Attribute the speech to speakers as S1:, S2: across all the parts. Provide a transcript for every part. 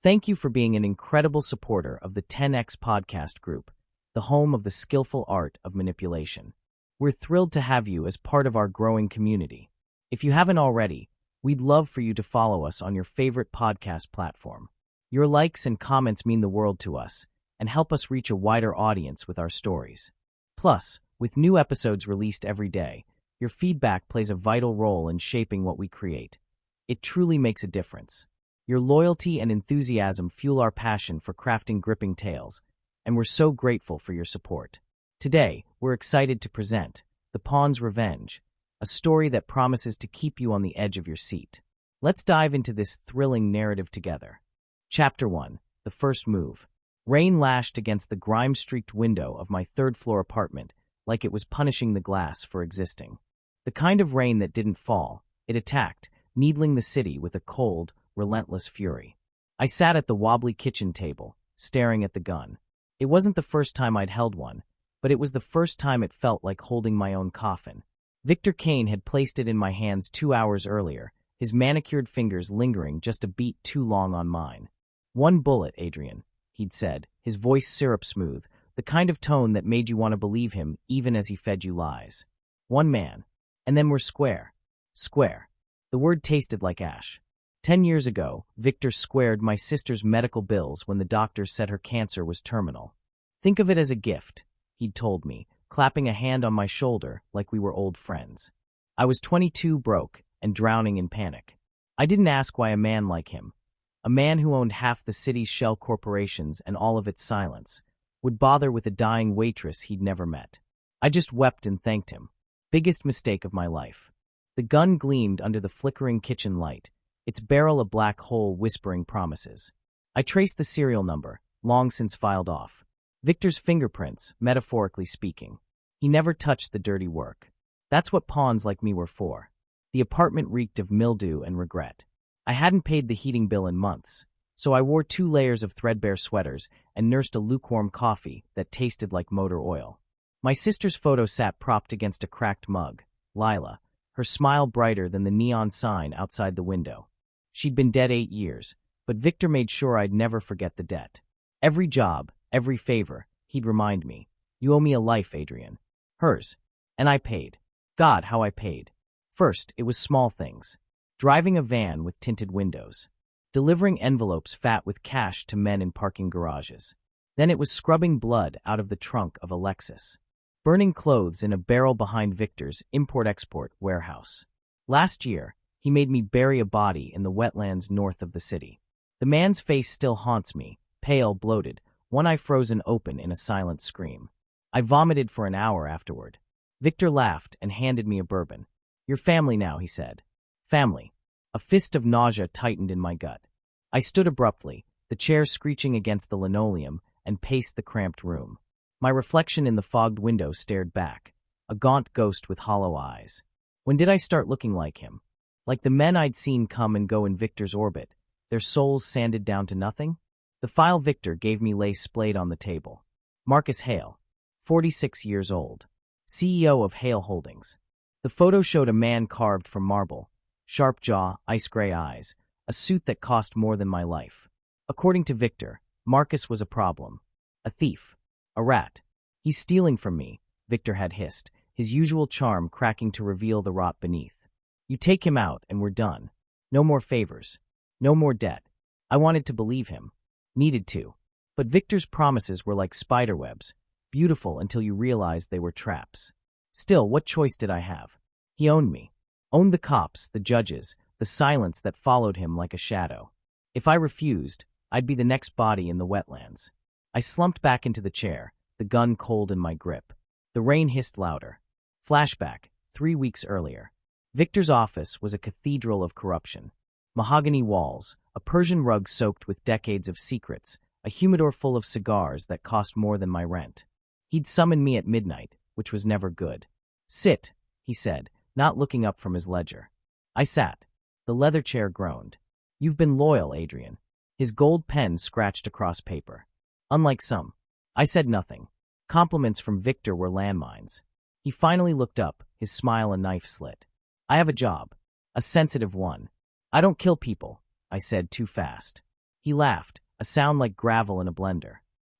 S1: Thank you for being an incredible supporter of the 10X podcast group, the home of the skillful art of manipulation. We're thrilled to have you as part of our growing community. If you haven't already, we'd love for you to follow us on your favorite podcast platform. Your likes and comments mean the world to us and help us reach a wider audience with our stories. Plus, with new episodes released every day, your feedback plays a vital role in shaping what we create. It truly makes a difference. Your loyalty and enthusiasm fuel our passion for crafting gripping tales, and we're so grateful for your support. Today, we're excited to present The Pawn's Revenge, a story that promises to keep you on the edge of your seat. Let's dive into this thrilling narrative together. Chapter 1. The First Move. Rain lashed against the grime-streaked window of my third-floor apartment like it was punishing the glass for existing. The kind of rain that didn't fall, it attacked, needling the city with a cold, relentless fury. I sat at the wobbly kitchen table, staring at the gun. It wasn't the first time I'd held one, but it was the first time it felt like holding my own coffin. Victor Caine had placed it in my hands 2 hours earlier, his manicured fingers lingering just a beat too long on mine. "One bullet, Adrian," he'd said, his voice syrup-smooth, the kind of tone that made you want to believe him even as he fed you lies. "One man. And then we're square." Square. The word tasted like ash. 10 years ago, Victor squared my sister's medical bills when the doctors said her cancer was terminal. "Think of it as a gift," he'd told me, clapping a hand on my shoulder like we were old friends. I was 22, broke, and drowning in panic. I didn't ask why a man like him, a man who owned half the city's shell corporations and all of its silence, would bother with a dying waitress he'd never met. I just wept and thanked him. Biggest mistake of my life. The gun gleamed under the flickering kitchen light, its barrel a black hole whispering promises. I traced the serial number, long since filed off. Victor's fingerprints, metaphorically speaking. He never touched the dirty work. That's what pawns like me were for. The apartment reeked of mildew and regret. I hadn't paid the heating bill in months, so I wore 2 layers of threadbare sweaters and nursed a lukewarm coffee that tasted like motor oil. My sister's photo sat propped against a cracked mug, Lila, her smile brighter than the neon sign outside the window. She'd been dead 8 years, but Victor made sure I'd never forget the debt. Every job, every favor, he'd remind me, "You owe me a life, Adrian." Hers. And I paid. God, how I paid. First, it was small things. Driving a van with tinted windows. Delivering envelopes fat with cash to men in parking garages. Then it was scrubbing blood out of the trunk of a Lexus. Burning clothes in a barrel behind Victor's import-export warehouse. Last year, he made me bury a body in the wetlands north of the city. The man's face still haunts me, pale, bloated, one eye frozen open in a silent scream. I vomited for an hour afterward. Victor laughed and handed me a bourbon. "You're family now," he said. Family. A fist of nausea tightened in my gut. I stood abruptly, the chair screeching against the linoleum, and paced the cramped room. My reflection in the fogged window stared back, a gaunt ghost with hollow eyes. When did I start looking like him? Like the men I'd seen come and go in Victor's orbit, their souls sanded down to nothing? The file Victor gave me lay splayed on the table. Marcus Hale, 46 years old, CEO of Hale Holdings. The photo showed a man carved from marble, sharp jaw, ice-gray eyes, a suit that cost more than my life. According to Victor, Marcus was a problem. A thief. A rat. "He's stealing from me," Victor had hissed, his usual charm cracking to reveal the rot beneath. "You take him out and we're done. No more favors. No more debt." I wanted to believe him. Needed to. But Victor's promises were like spiderwebs, beautiful until you realized they were traps. Still, what choice did I have? He owned me. Owned the cops, the judges, the silence that followed him like a shadow. If I refused, I'd be the next body in the wetlands. I slumped back into the chair, the gun cold in my grip. The rain hissed louder. Flashback, 3 weeks earlier. Victor's office was a cathedral of corruption. Mahogany walls, a Persian rug soaked with decades of secrets, a humidor full of cigars that cost more than my rent. He'd summoned me at midnight, which was never good. "Sit," he said, not looking up from his ledger. I sat. The leather chair groaned. "You've been loyal, Adrian." His gold pen scratched across paper. "Unlike some." I said nothing. Compliments from Victor were landmines. He finally looked up, his smile a knife slit. "I have a job. A sensitive one. I don't kill people," I said too fast. He laughed, a sound like gravel in a blender.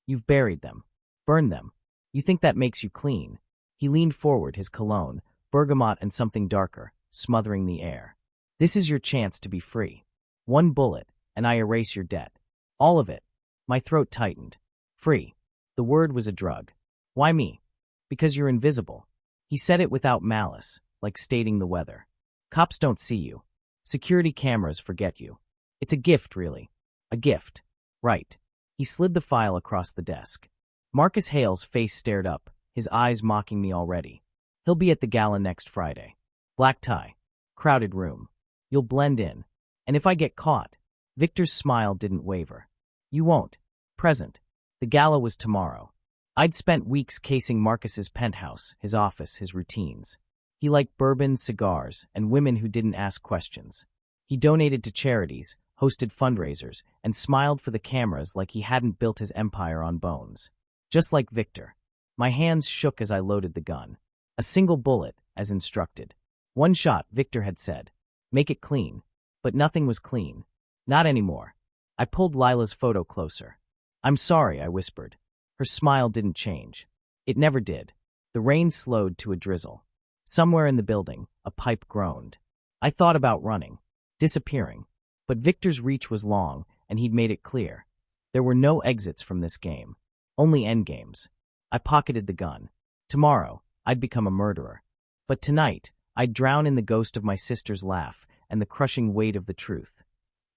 S1: You've buried them. Burned them. You think that makes you clean. He leaned forward, his cologne, bergamot and something darker, smothering the air. This is your chance to be free. One bullet, and I erase your debt. All of it. My throat tightened. Free. The word was a drug. Why me? Because you're invisible. He said it without malice, like stating the weather. Cops don't see you. Security cameras forget you. It's a gift, really. A gift. Right. He slid the file across the desk. Marcus Hale's face stared up, his eyes mocking me already. He'll be at the gala next Friday. Black tie. Crowded room. You'll blend in. And if I get caught, Victor's smile didn't waver. You won't. Present. The gala was tomorrow. I'd spent weeks casing Marcus's penthouse, his office, his routines. He liked bourbon, cigars, and women who didn't ask questions. He donated to charities, hosted fundraisers, and smiled for the cameras like he hadn't built his empire on bones. Just like Victor. My hands shook as I loaded the gun. A single bullet, as instructed. One shot, Victor had said. Make it clean. But nothing was clean. Not anymore. I pulled Lila's photo closer. I'm sorry, I whispered. Her smile didn't change. It never did. The rain slowed to a drizzle. Somewhere in the building, a pipe groaned. I thought about running, disappearing. But Victor's reach was long, and he'd made it clear. There were no exits from this game. Only endgames. I pocketed the gun. Tomorrow, I'd become a murderer. But tonight, I'd drown in the ghost of my sister's laugh and the crushing weight of the truth.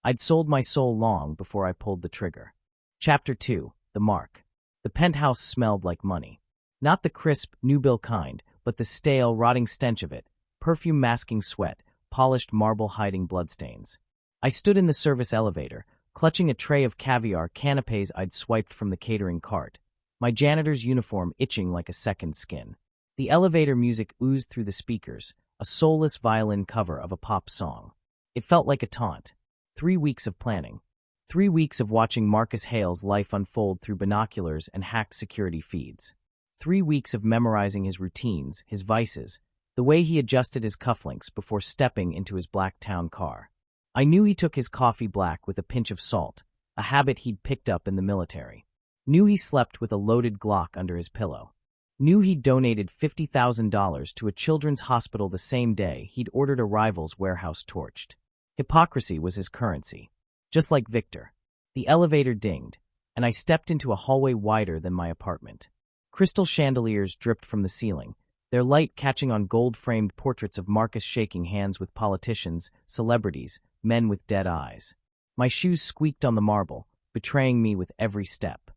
S1: I'd sold my soul long before I pulled the trigger. Chapter 2. The Mark. The penthouse smelled like money. Not the crisp, new-bill kind, but the stale, rotting stench of it, perfume masking sweat, polished marble hiding bloodstains. I stood in the service elevator, clutching a tray of caviar canapes I'd swiped from the catering cart, my janitor's uniform itching like a second skin. The elevator music oozed through the speakers, a soulless violin cover of a pop song. It felt like a taunt. 3 weeks of planning. 3 weeks of watching Marcus Hale's life unfold through binoculars and hacked security feeds. 3 weeks of memorizing his routines, his vices, the way he adjusted his cufflinks before stepping into his black town car. I knew he took his coffee black with a pinch of salt, a habit he'd picked up in the military. Knew he slept with a loaded Glock under his pillow. Knew he'd donated $50,000 to a children's hospital the same day he'd ordered a rival's warehouse torched. Hypocrisy was his currency. Just like Victor. The elevator dinged, and I stepped into a hallway wider than my apartment. Crystal chandeliers dripped from the ceiling, their light catching on gold-framed portraits of Marcus shaking hands with politicians, celebrities, men with dead eyes. My shoes squeaked on the marble, betraying me with every step.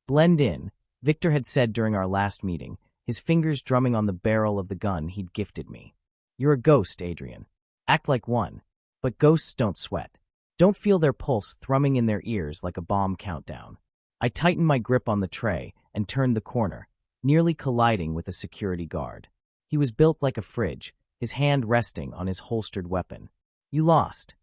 S1: Blend in, Victor had said during our last meeting, his fingers drumming on the barrel of the gun he'd gifted me. You're a ghost, Adrian. Act like one. But ghosts don't sweat. Don't feel their pulse thrumming in their ears like a bomb countdown. I tightened my grip on the tray and turned the corner, nearly colliding with a security guard. He was built like a fridge, his hand resting on his holstered weapon. You lost.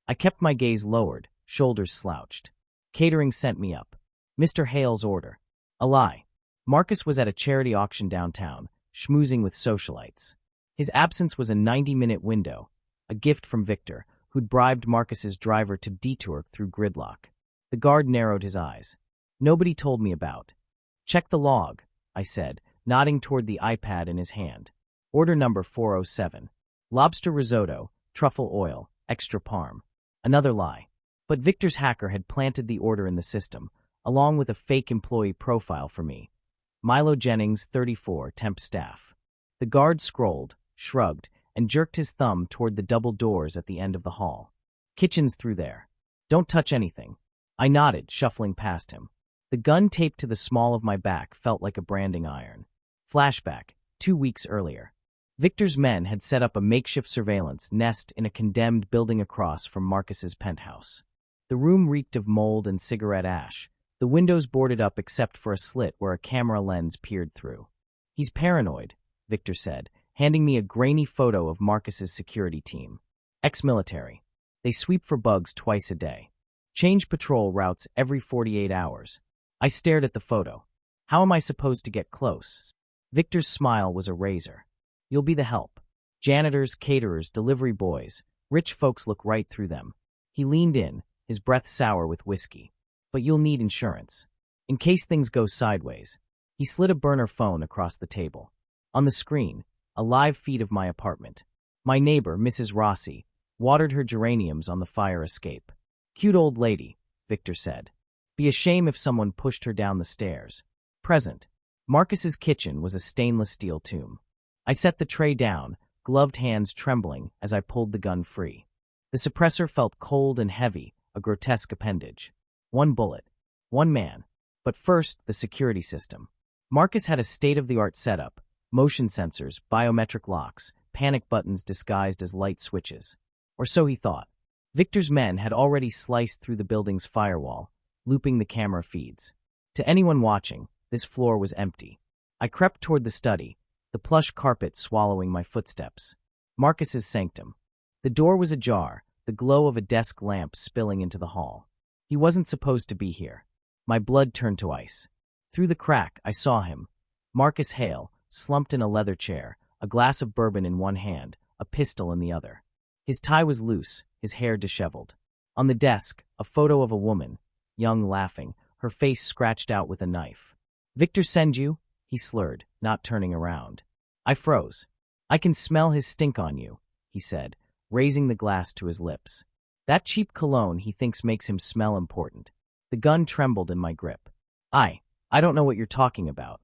S1: I kept my gaze lowered, shoulders slouched. Catering sent me up. Mr. Hale's order. A lie. Marcus was at a charity auction downtown, schmoozing with socialites. His absence was a 90-minute window, a gift from Victor, who'd bribed Marcus's driver to detour through gridlock. The guard narrowed his eyes. Nobody told me about. Check the log, I said, nodding toward the iPad in his hand. Order number 407. Lobster risotto, truffle oil, extra parm. Another lie. But Victor's hacker had planted the order in the system, along with a fake employee profile for me. Milo Jennings, 34, temp staff. The guard scrolled, shrugged, and jerked his thumb toward the double doors at the end of the hall. Kitchen's through there. Don't touch anything. I nodded, shuffling past him. The gun taped to the small of my back felt like a branding iron. Flashback, 2 weeks earlier. Victor's men had set up a makeshift surveillance nest in a condemned building across from Marcus's penthouse. The room reeked of mold and cigarette ash, the windows boarded up except for a slit where a camera lens peered through. He's paranoid, Victor said, handing me a grainy photo of Marcus's security team. Ex-military. They sweep for bugs twice a day. Change patrol routes every 48 hours. I stared at the photo. How am I supposed to get close? Victor's smile was a razor. You'll be the help. Janitors, caterers, delivery boys. Rich folks look right through them. He leaned in, his breath sour with whiskey. But you'll need insurance. In case things go sideways. He slid a burner phone across the table. On the screen, a live feed of my apartment. My neighbor, Mrs. Rossi, watered her geraniums on the fire escape. Cute old lady, Victor said. Be a shame if someone pushed her down the stairs. Present. Marcus's kitchen was a stainless steel tomb. I set the tray down, gloved hands trembling as I pulled the gun free. The suppressor felt cold and heavy, a grotesque appendage. One bullet. One man. But first, the security system. Marcus had a state-of-the-art setup, motion sensors, biometric locks, panic buttons disguised as light switches. Or so he thought. Victor's men had already sliced through the building's firewall, looping the camera feeds. To anyone watching, this floor was empty. I crept toward the study, the plush carpet swallowing my footsteps. Marcus's sanctum. The door was ajar, the glow of a desk lamp spilling into the hall. He wasn't supposed to be here. My blood turned to ice. Through the crack, I saw him. Marcus Hale, slumped in a leather chair, a glass of bourbon in one hand, a pistol in the other. His tie was loose, his hair disheveled. On the desk, a photo of a woman, young, laughing, her face scratched out with a knife. Victor send you? He slurred, not turning around. I froze. I can smell his stink on you, he said, raising the glass to his lips. That cheap cologne he thinks makes him smell important. The gun trembled in my grip. I don't know what you're talking about.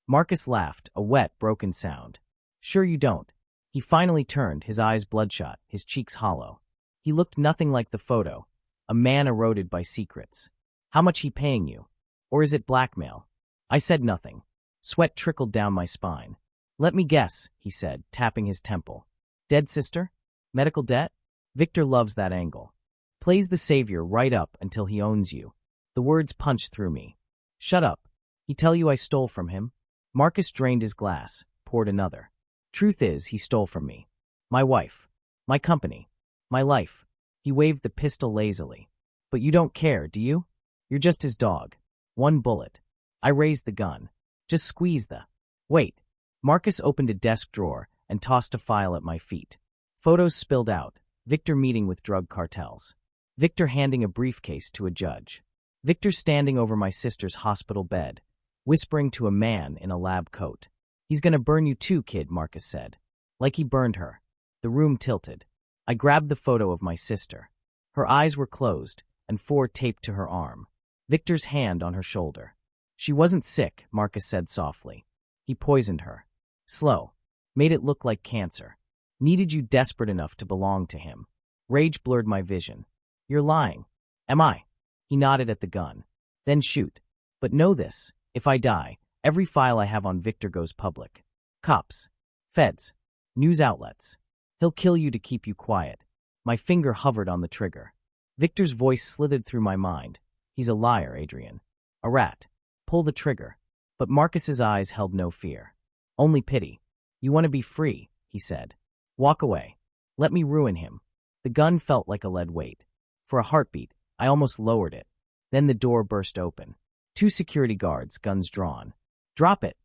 S1: Marcus laughed, a wet, broken sound. Sure you don't. He finally turned, his eyes bloodshot, his cheeks hollow. He looked nothing like the photo, a man eroded by secrets. How much he paying you? Or is it blackmail? I said nothing. Sweat trickled down my spine. Let me guess, he said, tapping his temple. Dead sister? Medical debt? Victor loves that angle. Plays the savior right up until he owns you. The words punched through me. Shut up. He tell you I stole from him? Marcus drained his glass, poured another. Truth is, he stole from me. My wife. My company. My life. He waved the pistol lazily. But you don't care, do you? You're just his dog. One bullet. I raised the gun. Just squeeze the... Wait. Marcus opened a desk drawer and tossed a file at my feet. Photos spilled out. Victor meeting with drug cartels. Victor handing a briefcase to a judge. Victor standing over my sister's hospital bed, whispering to a man in a lab coat. He's gonna burn you too, kid, Marcus said. Like he burned her. The room tilted. I grabbed the photo of my sister. Her eyes were closed, and 4 taped to her arm. Victor's hand on her shoulder. She wasn't sick, Marcus said softly. He poisoned her. Slow. Made it look like cancer. Needed you desperate enough to belong to him. Rage blurred my vision. You're lying. Am I? He nodded at the gun. Then shoot. But know this, if I die, every file I have on Victor goes public. Cops. Feds. News outlets. He'll kill you to keep you quiet. My finger hovered on the trigger. Victor's voice slithered through my mind. He's a liar, Adrian. A rat. Pull the trigger. But Marcus's eyes held no fear. Only pity. You want to be free, he said. Walk away. Let me ruin him. The gun felt like a lead weight. For a heartbeat, I almost lowered it. Then the door burst open. 2 security guards, guns drawn. Drop it.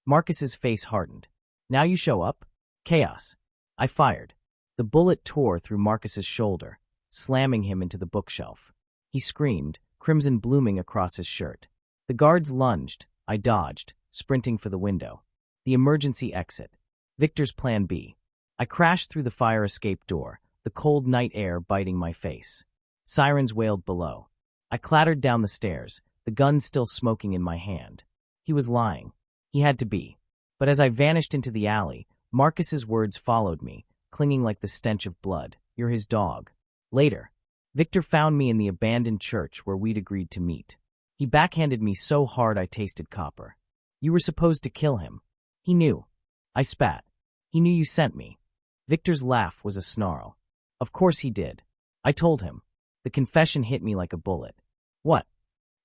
S1: Marcus's face hardened. Now you show up? Chaos. I fired. The bullet tore through Marcus's shoulder, slamming him into the bookshelf. He screamed, crimson blooming across his shirt. The guards lunged. I dodged, sprinting for the window. The emergency exit. Victor's plan B. I crashed through the fire escape door, the cold night air biting my face. Sirens wailed below. I clattered down the stairs, the gun still smoking in my hand. He was lying. He had to be. But as I vanished into the alley, Marcus's words followed me, clinging like the stench of blood. You're his dog. Later, Victor found me in the abandoned church where we'd agreed to meet. He backhanded me so hard I tasted copper. You were supposed to kill him. He knew. I spat. He knew you sent me. Victor's laugh was a snarl. Of course he did. I told him. The confession hit me like a bullet. What?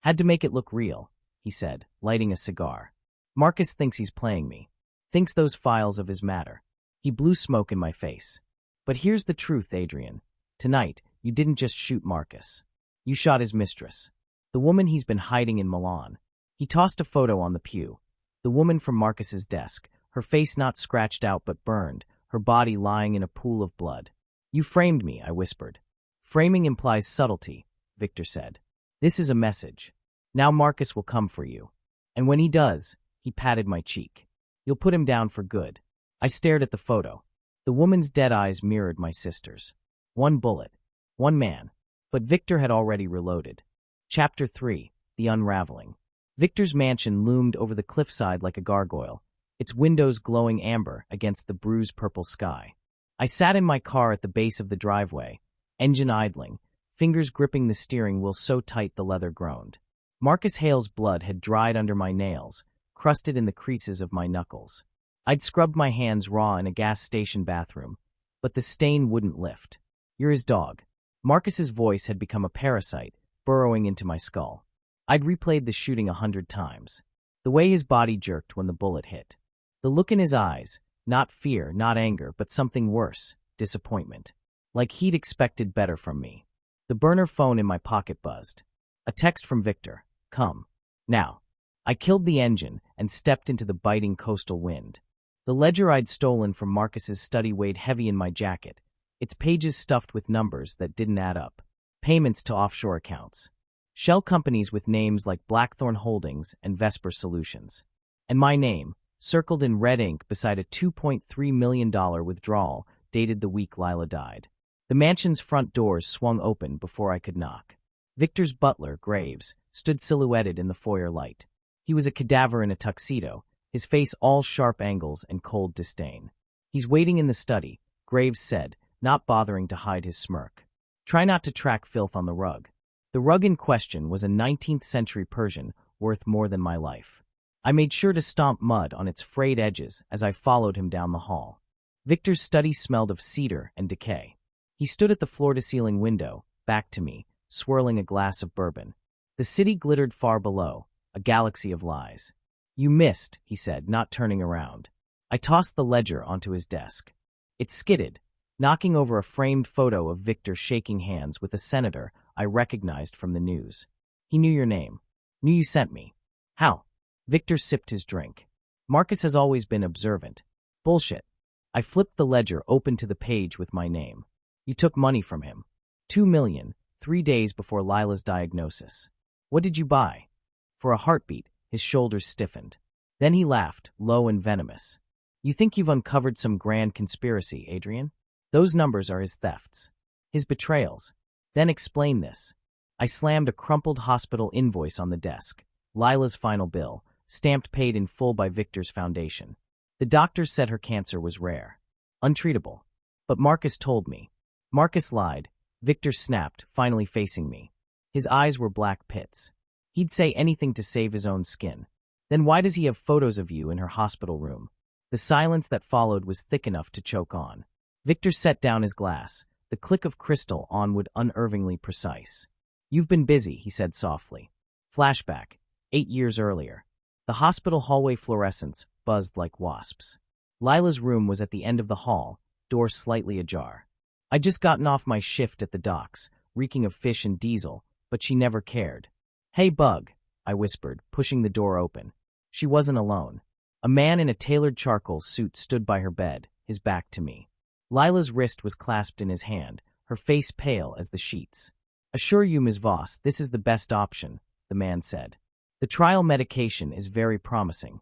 S1: Had to make it look real, he said, lighting a cigar. Marcus thinks he's playing me. Thinks those files of his matter. He blew smoke in my face. But here's the truth, Adrian. Tonight, you didn't just shoot Marcus. You shot his mistress. The woman he's been hiding in Milan. He tossed a photo on the pew. The woman from Marcus's desk, her face not scratched out but burned, her body lying in a pool of blood. You framed me, I whispered. Framing implies subtlety. Victor said. "This is a message. Now Marcus will come for you. And when he does," he patted my cheek, "you'll put him down for good." I stared at the photo. The woman's dead eyes mirrored my sister's. One bullet. One man. But Victor had already reloaded. Chapter 3. The Unraveling. Victor's mansion loomed over the cliffside like a gargoyle, its windows glowing amber against the bruised purple sky. I sat in my car at the base of the driveway, engine idling, fingers gripping the steering wheel so tight the leather groaned. Marcus Hale's blood had dried under my nails, crusted in the creases of my knuckles. I'd scrubbed my hands raw in a gas station bathroom, but the stain wouldn't lift. "You're his dog." Marcus's voice had become a parasite, burrowing into my skull. I'd replayed the shooting 100 times. The way his body jerked when the bullet hit. The look in his eyes, not fear, not anger, but something worse, disappointment. Like he'd expected better from me. The burner phone in my pocket buzzed. A text from Victor. "Come. Now." I killed the engine and stepped into the biting coastal wind. The ledger I'd stolen from Marcus's study weighed heavy in my jacket, its pages stuffed with numbers that didn't add up. Payments to offshore accounts. Shell companies with names like Blackthorn Holdings and Vesper Solutions. And my name, circled in red ink beside a $2.3 million withdrawal dated the week Lila died. The mansion's front doors swung open before I could knock. Victor's butler, Graves, stood silhouetted in the foyer light. He was a cadaver in a tuxedo, his face all sharp angles and cold disdain. "He's waiting in the study," Graves said, not bothering to hide his smirk. "Try not to track filth on the rug." The rug in question was a 19th century Persian worth more than my life. I made sure to stomp mud on its frayed edges as I followed him down the hall. Victor's study smelled of cedar and decay. He stood at the floor-to-ceiling window, back to me, swirling a glass of bourbon. The city glittered far below, a galaxy of lies. "You missed," he said, not turning around. I tossed the ledger onto his desk. It skidded, knocking over a framed photo of Victor shaking hands with a senator I recognized from the news. "He knew your name. Knew you sent me." "How?" Victor sipped his drink. "Marcus has always been observant." "Bullshit." I flipped the ledger open to the page with my name. "You took money from him. $2 million, 3 days before Lila's diagnosis." "What did you buy?" For a heartbeat, his shoulders stiffened. Then he laughed, low and venomous. "You think you've uncovered some grand conspiracy, Adrian? Those numbers are his thefts. His betrayals. Then explain this." I slammed a crumpled hospital invoice on the desk. Lila's final bill, stamped paid in full by Victor's foundation. The doctors said her cancer was rare. Untreatable. But Marcus told me. Marcus lied. Victor snapped, finally facing me. His eyes were black pits. He'd say anything to save his own skin. Then why does he have photos of you in her hospital room? The silence that followed was thick enough to choke on. Victor set down his glass, the click of crystal onward unervingly precise. "You've been busy," he said softly. Flashback, 8 years earlier. The hospital hallway fluorescents buzzed like wasps. Lila's room was at the end of the hall, door slightly ajar. I'd just gotten off my shift at the docks, reeking of fish and diesel, but she never cared. "Hey, Bug," I whispered, pushing the door open. She wasn't alone. A man in a tailored charcoal suit stood by her bed, his back to me. Lila's wrist was clasped in his hand, her face pale as the sheets. "Assure you, Ms. Voss, this is the best option," the man said. "The trial medication is very promising."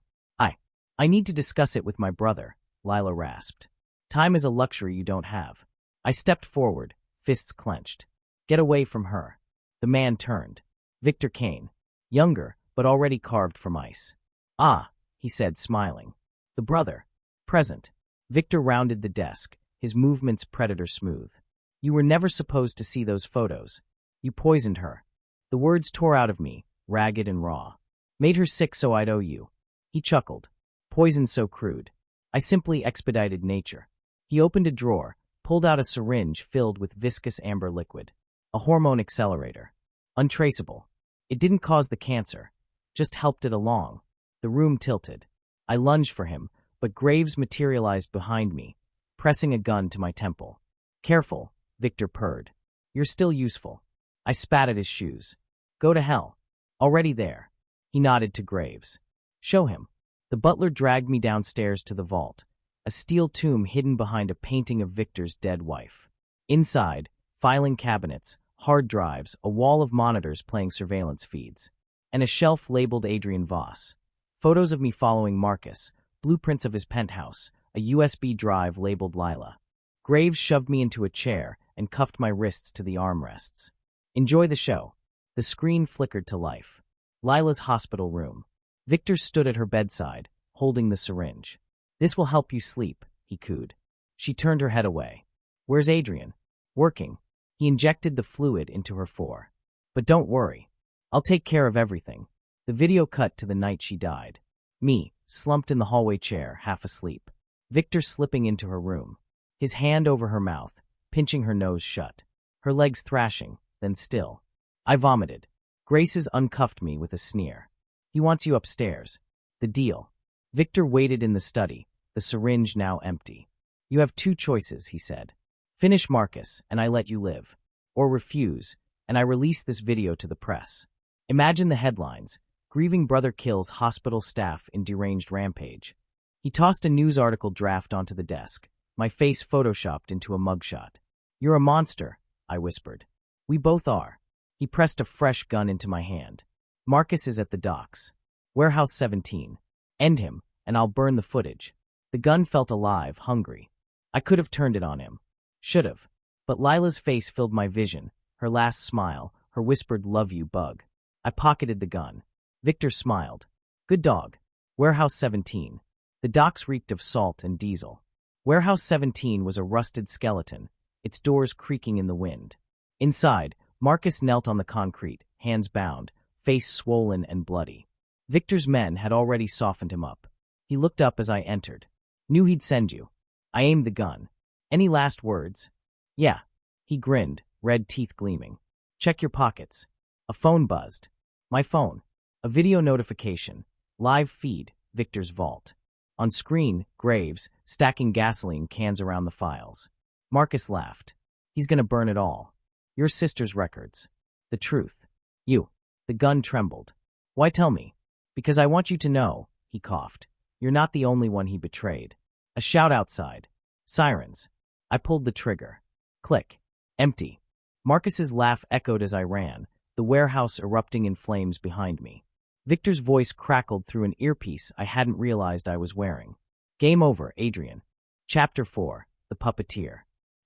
S1: I need to discuss it with my brother," Lila rasped. "Time is a luxury you don't have." I stepped forward, fists clenched. "Get away from her." The man turned. Victor Caine. Younger, but already carved from ice. "Ah," he said, smiling. "The brother. Present." Victor rounded the desk, his movements predator smooth. "You were never supposed to see those photos. You poisoned her." The words tore out of me, ragged and raw. "Made her sick so I'd owe you." He chuckled. "Poison so crude. I simply expedited nature." He opened a drawer, pulled out a syringe filled with viscous amber liquid. A hormone accelerator. Untraceable. It didn't cause the cancer, just helped it along. The room tilted. I lunged for him, but Graves materialized behind me, pressing a gun to my temple. "Careful," Victor purred. "You're still useful." I spat at his shoes. "Go to hell." "Already there." He nodded to Graves. "Show him." The butler dragged me downstairs to the vault, a steel tomb hidden behind a painting of Victor's dead wife. Inside, filing cabinets, hard drives, a wall of monitors playing surveillance feeds, and a shelf labeled Adrian Voss. Photos of me following Marcus, blueprints of his penthouse, a USB drive labeled Lila. Graves shoved me into a chair and cuffed my wrists to the armrests. Enjoy the show. The screen flickered to life. Lila's hospital room. Victor stood at her bedside, holding the syringe. This will help you sleep, he cooed. She turned her head away. Where's Adrian? Working. He injected the fluid into her fore. But don't worry. I'll take care of everything. The video cut to the night she died. Me, slumped in the hallway chair, half asleep. Victor slipping into her room. His hand over her mouth, pinching her nose shut. Her legs thrashing, then still. I vomited. Graces uncuffed me with a sneer. He wants you upstairs. The deal. Victor waited in the study, the syringe now empty. You have two choices, he said. Finish Marcus, and I let you live. Or refuse, and I release this video to the press. Imagine the headlines. Grieving brother kills hospital staff in deranged rampage. He tossed a news article draft onto the desk, my face photoshopped into a mugshot. You're a monster, I whispered. We both are. He pressed a fresh gun into my hand. Marcus is at the docks. Warehouse 17. End him, and I'll burn the footage. The gun felt alive, hungry. I could have turned it on him. Should have. But Lila's face filled my vision, her last smile, her whispered love you bug. I pocketed the gun. Victor smiled. Good dog. Warehouse 17. The docks reeked of salt and diesel. Warehouse 17 was a rusted skeleton, its doors creaking in the wind. Inside, Marcus knelt on the concrete, hands bound, face swollen and bloody. Victor's men had already softened him up. He looked up as I entered. Knew he'd send you. I aimed the gun. Any last words? Yeah. He grinned, red teeth gleaming. Check your pockets. A phone buzzed. My phone. A video notification. Live feed, Victor's vault. On screen, Graves, stacking gasoline cans around the files. Marcus laughed. He's gonna burn it all. Your sister's records. The truth. You. The gun trembled. Why tell me? Because I want you to know, he coughed. You're not the only one he betrayed. A shout outside. Sirens. I pulled the trigger. Click. Empty. Marcus's laugh echoed as I ran, the warehouse erupting in flames behind me. Victor's voice crackled through an earpiece I hadn't realized I was wearing. Game over, Adrian. Chapter 4. The Puppeteer.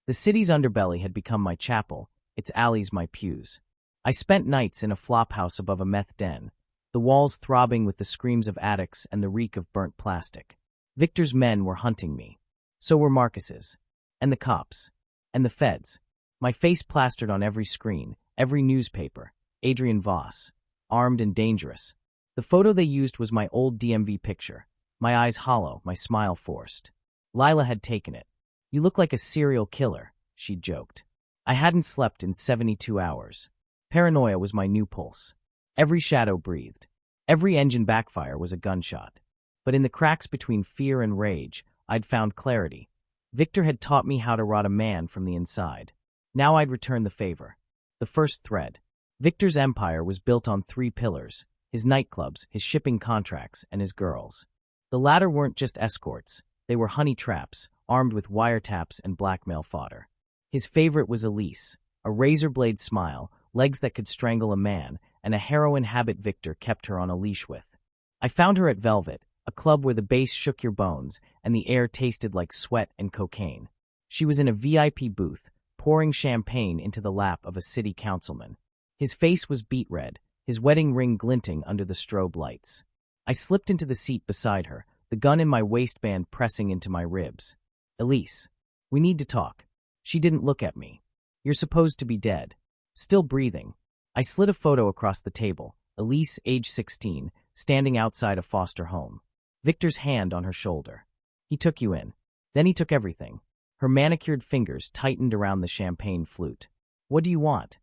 S1: The city's underbelly had become my chapel, its alleys my pews. I spent nights in a flophouse above a meth den, the walls throbbing with the screams of addicts and the reek of burnt plastic. Victor's men were hunting me. So were Marcus's. And the cops. And the feds. My face plastered on every screen, every newspaper. Adrian Voss. Armed and dangerous. The photo they used was my old DMV picture. My eyes hollow, my smile forced. Lila had taken it. You look like a serial killer, she joked. I hadn't slept in 72 hours. Paranoia was my new pulse. Every shadow breathed. Every engine backfire was a gunshot. But in the cracks between fear and rage, I'd found clarity. Victor had taught me how to rot a man from the inside. Now I'd return the favor. The first thread. Victor's empire was built on 3 pillars: his nightclubs, his shipping contracts, and his girls. The latter weren't just escorts. They were honey traps, armed with wiretaps and blackmail fodder. His favorite was Elise, a razor-blade smile, legs that could strangle a man, and a heroin habit Victor kept her on a leash with. I found her at Velvet, a club where the bass shook your bones and the air tasted like sweat and cocaine. She was in a VIP booth, pouring champagne into the lap of a city councilman. His face was beet red, his wedding ring glinting under the strobe lights. I slipped into the seat beside her, the gun in my waistband pressing into my ribs. Elise, we need to talk. She didn't look at me. You're supposed to be dead. Still breathing. I slid a photo across the table. Elise, age 16, standing outside a foster home. Victor's hand on her shoulder. He took you in. Then he took everything. Her manicured fingers tightened around the champagne flute. What do you want?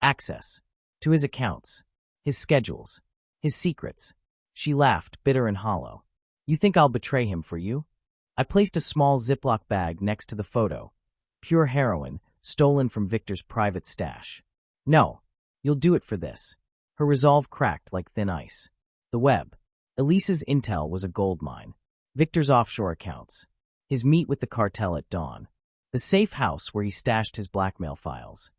S1: Access. To his accounts. His schedules. His secrets. She laughed, bitter and hollow. You think I'll betray him for you? I placed a small Ziploc bag next to the photo. Pure heroin, stolen from Victor's private stash. No, you'll do it for this. Her resolve cracked like thin ice. The web. Elise's intel was a goldmine. Victor's offshore accounts. His meet with the cartel at dawn. The safe house where he stashed his blackmail files.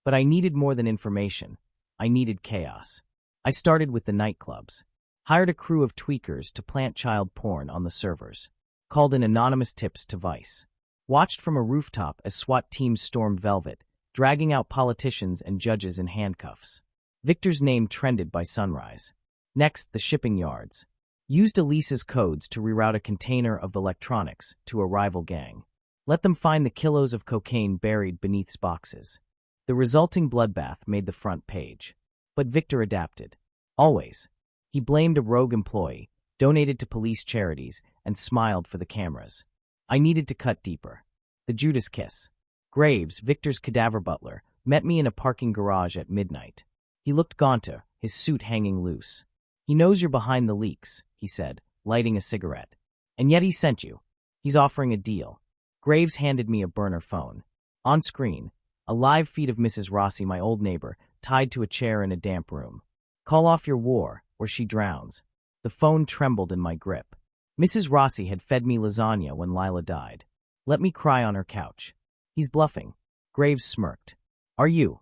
S1: But I needed more than information. I needed chaos. I started with the nightclubs. Hired a crew of tweakers to plant child porn on the servers. Called in anonymous tips to Vice. Watched from a rooftop as SWAT teams stormed Velvet, dragging out politicians and judges in handcuffs. Victor's name trended by sunrise. Next, the shipping yards. Used Elise's codes to reroute a container of electronics to a rival gang. Let them find the kilos of cocaine buried beneath boxes. The resulting bloodbath made the front page. But Victor adapted. Always. He blamed a rogue employee, donated to police charities, and smiled for the cameras. I needed to cut deeper. The Judas kiss. Graves, Victor's cadaver butler, met me in a parking garage at midnight. He looked gaunter, his suit hanging loose. "He knows you're behind the leaks," he said, lighting a cigarette. "And yet he sent you. He's offering a deal." Graves handed me a burner phone. On screen, a live feed of Mrs. Rossi, my old neighbor, tied to a chair in a damp room. "Call off your war, or she drowns." The phone trembled in my grip. Mrs. Rossi had fed me lasagna when Lila died. Let me cry on her couch. He's bluffing. Graves smirked. "Are you?"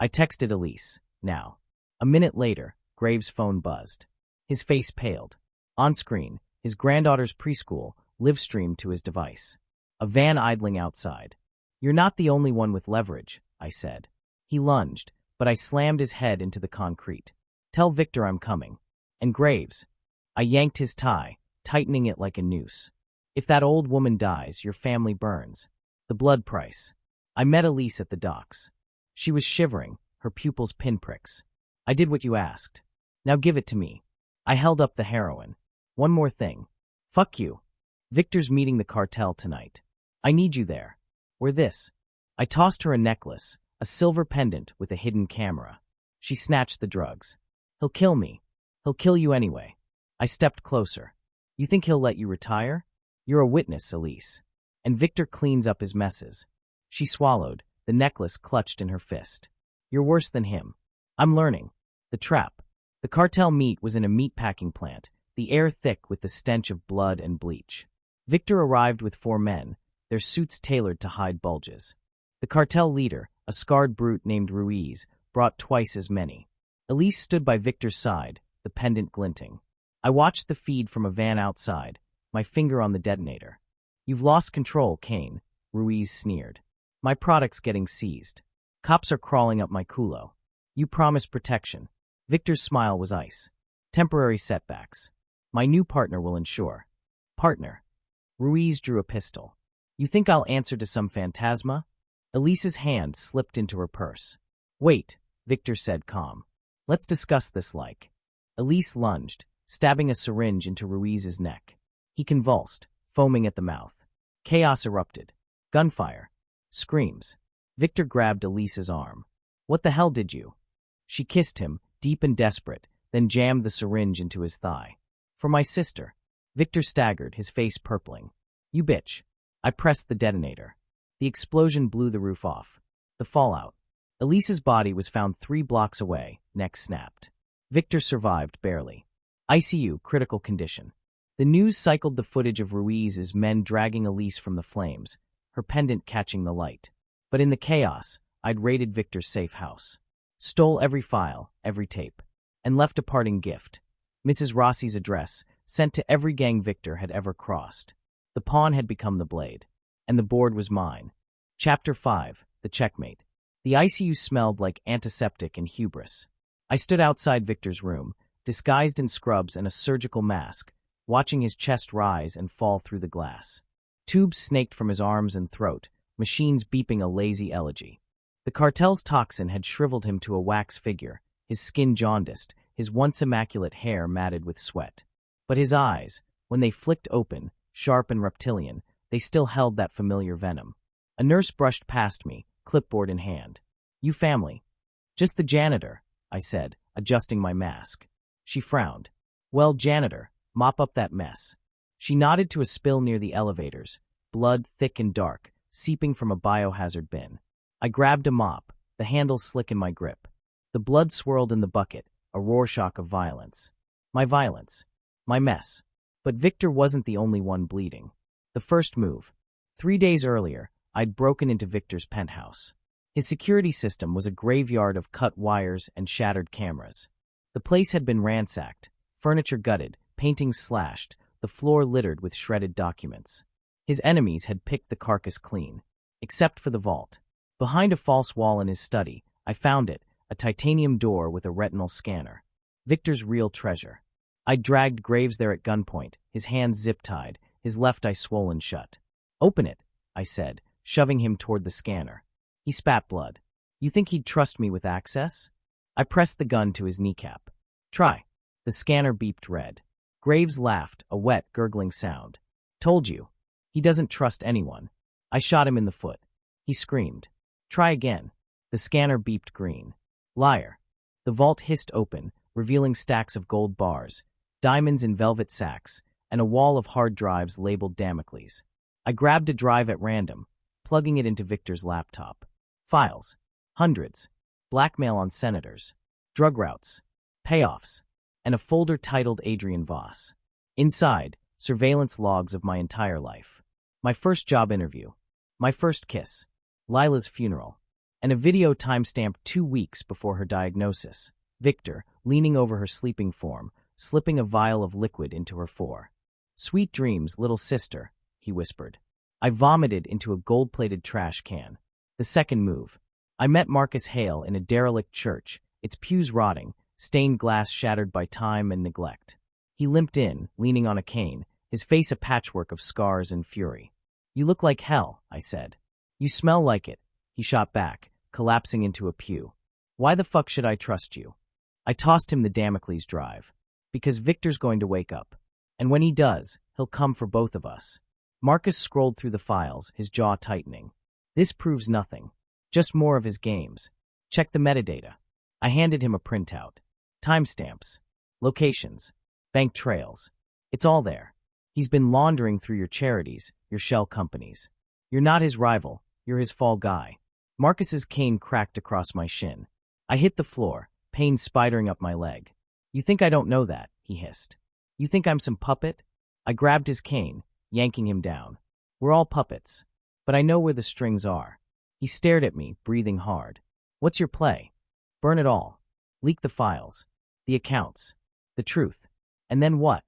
S1: I texted Elise. Now. A minute later, Graves' phone buzzed. His face paled. On screen, his granddaughter's preschool live-streamed to his device. A van idling outside. "You're not the only one with leverage," I said. He lunged, but I slammed his head into the concrete. "Tell Victor I'm coming." "And Graves." I yanked his tie, tightening it like a noose. "If that old woman dies, your family burns." The blood price. I met Elise at the docks. She was shivering, her pupils pinpricks. "I did what you asked. Now give it to me." I held up the heroin. "One more thing." "Fuck you. Victor's meeting the cartel tonight. I need you there." "Where this?" I tossed her a necklace, a silver pendant with a hidden camera. She snatched the drugs. "He'll kill me. He'll kill you anyway." I stepped closer. "You think he'll let you retire? You're a witness, Elise. And Victor cleans up his messes." She swallowed, the necklace clutched in her fist. "You're worse than him." "I'm learning." The trap. The cartel meet was in a meatpacking plant, the air thick with the stench of blood and bleach. Victor arrived with 4 men, their suits tailored to hide bulges. The cartel leader, a scarred brute named Ruiz, brought twice as many. Elise stood by Victor's side, the pendant glinting. I watched the feed from a van outside, my finger on the detonator. "You've lost control, Caine," Ruiz sneered. "My product's getting seized. Cops are crawling up my culo. You promised protection." Victor's smile was ice. "Temporary setbacks. My new partner will ensure." "Partner?" Ruiz drew a pistol. "You think I'll answer to some phantasma?" Elise's hand slipped into her purse. "Wait," Victor said calm. "Let's discuss this like." Elise lunged, stabbing a syringe into Ruiz's neck. He convulsed, foaming at the mouth. Chaos erupted. Gunfire. Screams. Victor grabbed Elise's arm. "What the hell did you?" She kissed him, deep and desperate, then jammed the syringe into his thigh. "For my sister." Victor staggered, his face purpling. "You bitch." I pressed the detonator. The explosion blew the roof off. The fallout. Elise's body was found 3 blocks away, neck snapped. Victor survived, barely. ICU, critical condition. The news cycled the footage of Ruiz's men dragging Elise from the flames, her pendant catching the light. But in the chaos, I'd raided Victor's safe house. Stole every file, every tape. And left a parting gift. Mrs. Rossi's address, sent to every gang Victor had ever crossed. The pawn had become the blade. And the board was mine. Chapter 5, The Checkmate. The ICU smelled like antiseptic and hubris. I stood outside Victor's room, disguised in scrubs and a surgical mask, watching his chest rise and fall through the glass. Tubes snaked from his arms and throat, machines beeping a lazy elegy. The cartel's toxin had shriveled him to a wax figure, his skin jaundiced, his once immaculate hair matted with sweat. But his eyes, when they flicked open, sharp and reptilian, they still held that familiar venom. A nurse brushed past me, clipboard in hand. "You family?" "Just the janitor," I said, adjusting my mask. She frowned. "Well, janitor, mop up that mess." She nodded to a spill near the elevators, blood thick and dark, seeping from a biohazard bin. I grabbed a mop, the handle slick in my grip. The blood swirled in the bucket, a Rorschach of violence. My violence. My mess. But Victor wasn't the only one bleeding. The first move. 3 days earlier, I'd broken into Victor's penthouse. His security system was a graveyard of cut wires and shattered cameras. The place had been ransacked, furniture gutted, paintings slashed, the floor littered with shredded documents. His enemies had picked the carcass clean, except for the vault. Behind a false wall in his study, I found it, a titanium door with a retinal scanner. Victor's real treasure. I dragged Graves there at gunpoint, his hands zip-tied, his left eye swollen shut. "Open it," I said, shoving him toward the scanner. He spat blood. "You think he'd trust me with access?" I pressed the gun to his kneecap. "Try." The scanner beeped red. Graves laughed, a wet, gurgling sound. "Told you. He doesn't trust anyone." I shot him in the foot. He screamed. "Try again." The scanner beeped green. "Liar." The vault hissed open, revealing stacks of gold bars, diamonds in velvet sacks, and a wall of hard drives labeled Damocles. I grabbed a drive at random, plugging it into Victor's laptop. Files. Hundreds. Blackmail on senators. Drug routes. Payoffs. And a folder titled Adrian Voss. Inside, surveillance logs of my entire life. My first job interview. My first kiss. Lila's funeral. And a video timestamped 2 weeks before her diagnosis. Victor, leaning over her sleeping form, slipping a vial of liquid into her fore. "Sweet dreams, little sister," he whispered. I vomited into a gold-plated trash can. The second move. I met Marcus Hale in a derelict church, its pews rotting, stained glass shattered by time and neglect. He limped in, leaning on a cane, his face a patchwork of scars and fury. "You look like hell," I said. "You smell like it," he shot back, collapsing into a pew. "Why the fuck should I trust you?" I tossed him the Damocles drive. "Because Victor's going to wake up. And when he does, he'll come for both of us." Marcus scrolled through the files, his jaw tightening. "This proves nothing. Just more of his games. Check the metadata." I handed him a printout. Timestamps. Locations. Bank trails. It's all there. He's been laundering through your charities, your shell companies. You're not his rival, you're his fall guy. Marcus's cane cracked across my shin. I hit the floor, pain spidering up my leg. "You think I don't know that?" he hissed. "You think I'm some puppet?" I grabbed his cane, yanking him down. "We're all puppets. But I know where the strings are." He stared at me, breathing hard. "What's your play?" "Burn it all. Leak the files. The accounts. The truth. And then what?"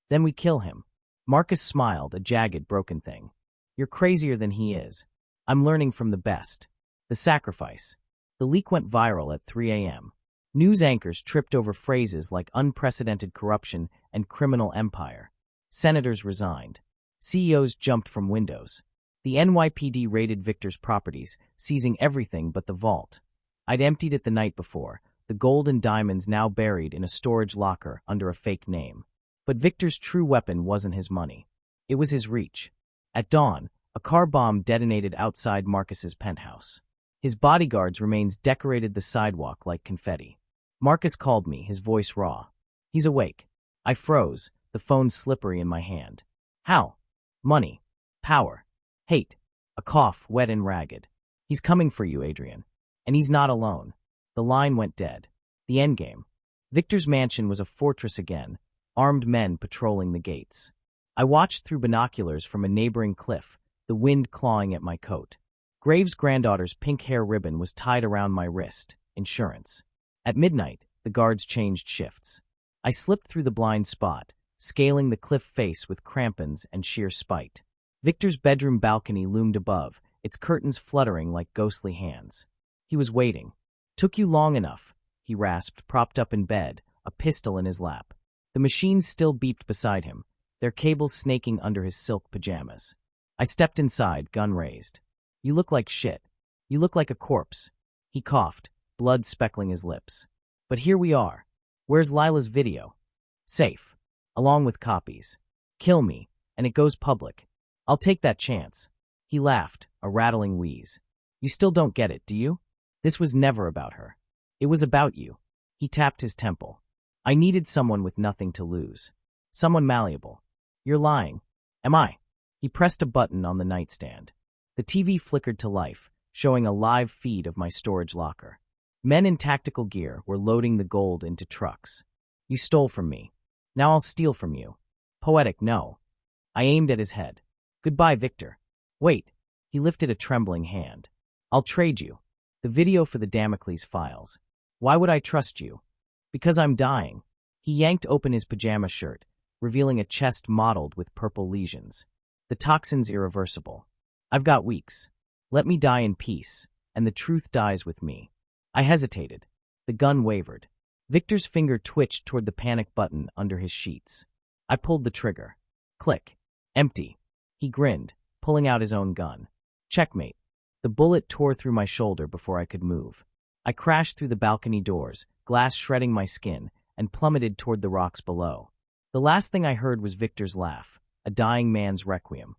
S1: "Then we kill him." Marcus smiled, a jagged, broken thing. "You're crazier than he is. I'm learning from the best." The sacrifice. The leak went viral at 3 a.m. News anchors tripped over phrases like unprecedented corruption and criminal empire. Senators resigned. CEOs jumped from windows. The NYPD raided Victor's properties, seizing everything but the vault. I'd emptied it the night before, the gold and diamonds now buried in a storage locker under a fake name. But Victor's true weapon wasn't his money. It was his reach. At dawn, a car bomb detonated outside Marcus's penthouse. His bodyguards' remains decorated the sidewalk like confetti. Marcus called me, his voice raw. "He's awake." I froze, the phone slippery in my hand. "How?" "Money. Power. Hate." A cough, wet and ragged. "He's coming for you, Adrian. And he's not alone." The line went dead. The endgame. Victor's mansion was a fortress again, armed men patrolling the gates. I watched through binoculars from a neighboring cliff, the wind clawing at my coat. Graves' granddaughter's pink hair ribbon was tied around my wrist, insurance. At midnight, the guards changed shifts. I slipped through the blind spot, scaling the cliff face with crampons and sheer spite. Victor's bedroom balcony loomed above, its curtains fluttering like ghostly hands. He was waiting. "Took you long enough," he rasped, propped up in bed, a pistol in his lap. The machines still beeped beside him, their cables snaking under his silk pajamas. I stepped inside, gun raised. "You look like shit. You look like a corpse." He coughed, blood speckling his lips. "But here we are. Where's Lila's video?" "Safe. Along with copies. Kill me, and it goes public. I'll take that chance." He laughed, a rattling wheeze. "You still don't get it, do you? This was never about her. It was about you." He tapped his temple. "I needed someone with nothing to lose. Someone malleable." "You're lying." "Am I?" He pressed a button on the nightstand. The TV flickered to life, showing a live feed of my storage locker. Men in tactical gear were loading the gold into trucks. "You stole from me. Now I'll steal from you." "Poetic, no." I aimed at his head. "Goodbye, Victor." "Wait." He lifted a trembling hand. "I'll trade you." The video for the Damocles files. Why would I trust you? Because I'm dying. He yanked open his pajama shirt, revealing a chest mottled with purple lesions. The toxin's irreversible. I've got weeks. Let me die in peace, and the truth dies with me. I hesitated. The gun wavered. Victor's finger twitched toward the panic button under his sheets. I pulled the trigger. Click. Empty. He grinned, pulling out his own gun. Checkmate. The bullet tore through my shoulder before I could move. I crashed through the balcony doors, glass shredding my skin, and plummeted toward the rocks below. The last thing I heard was Victor's laugh, a dying man's requiem.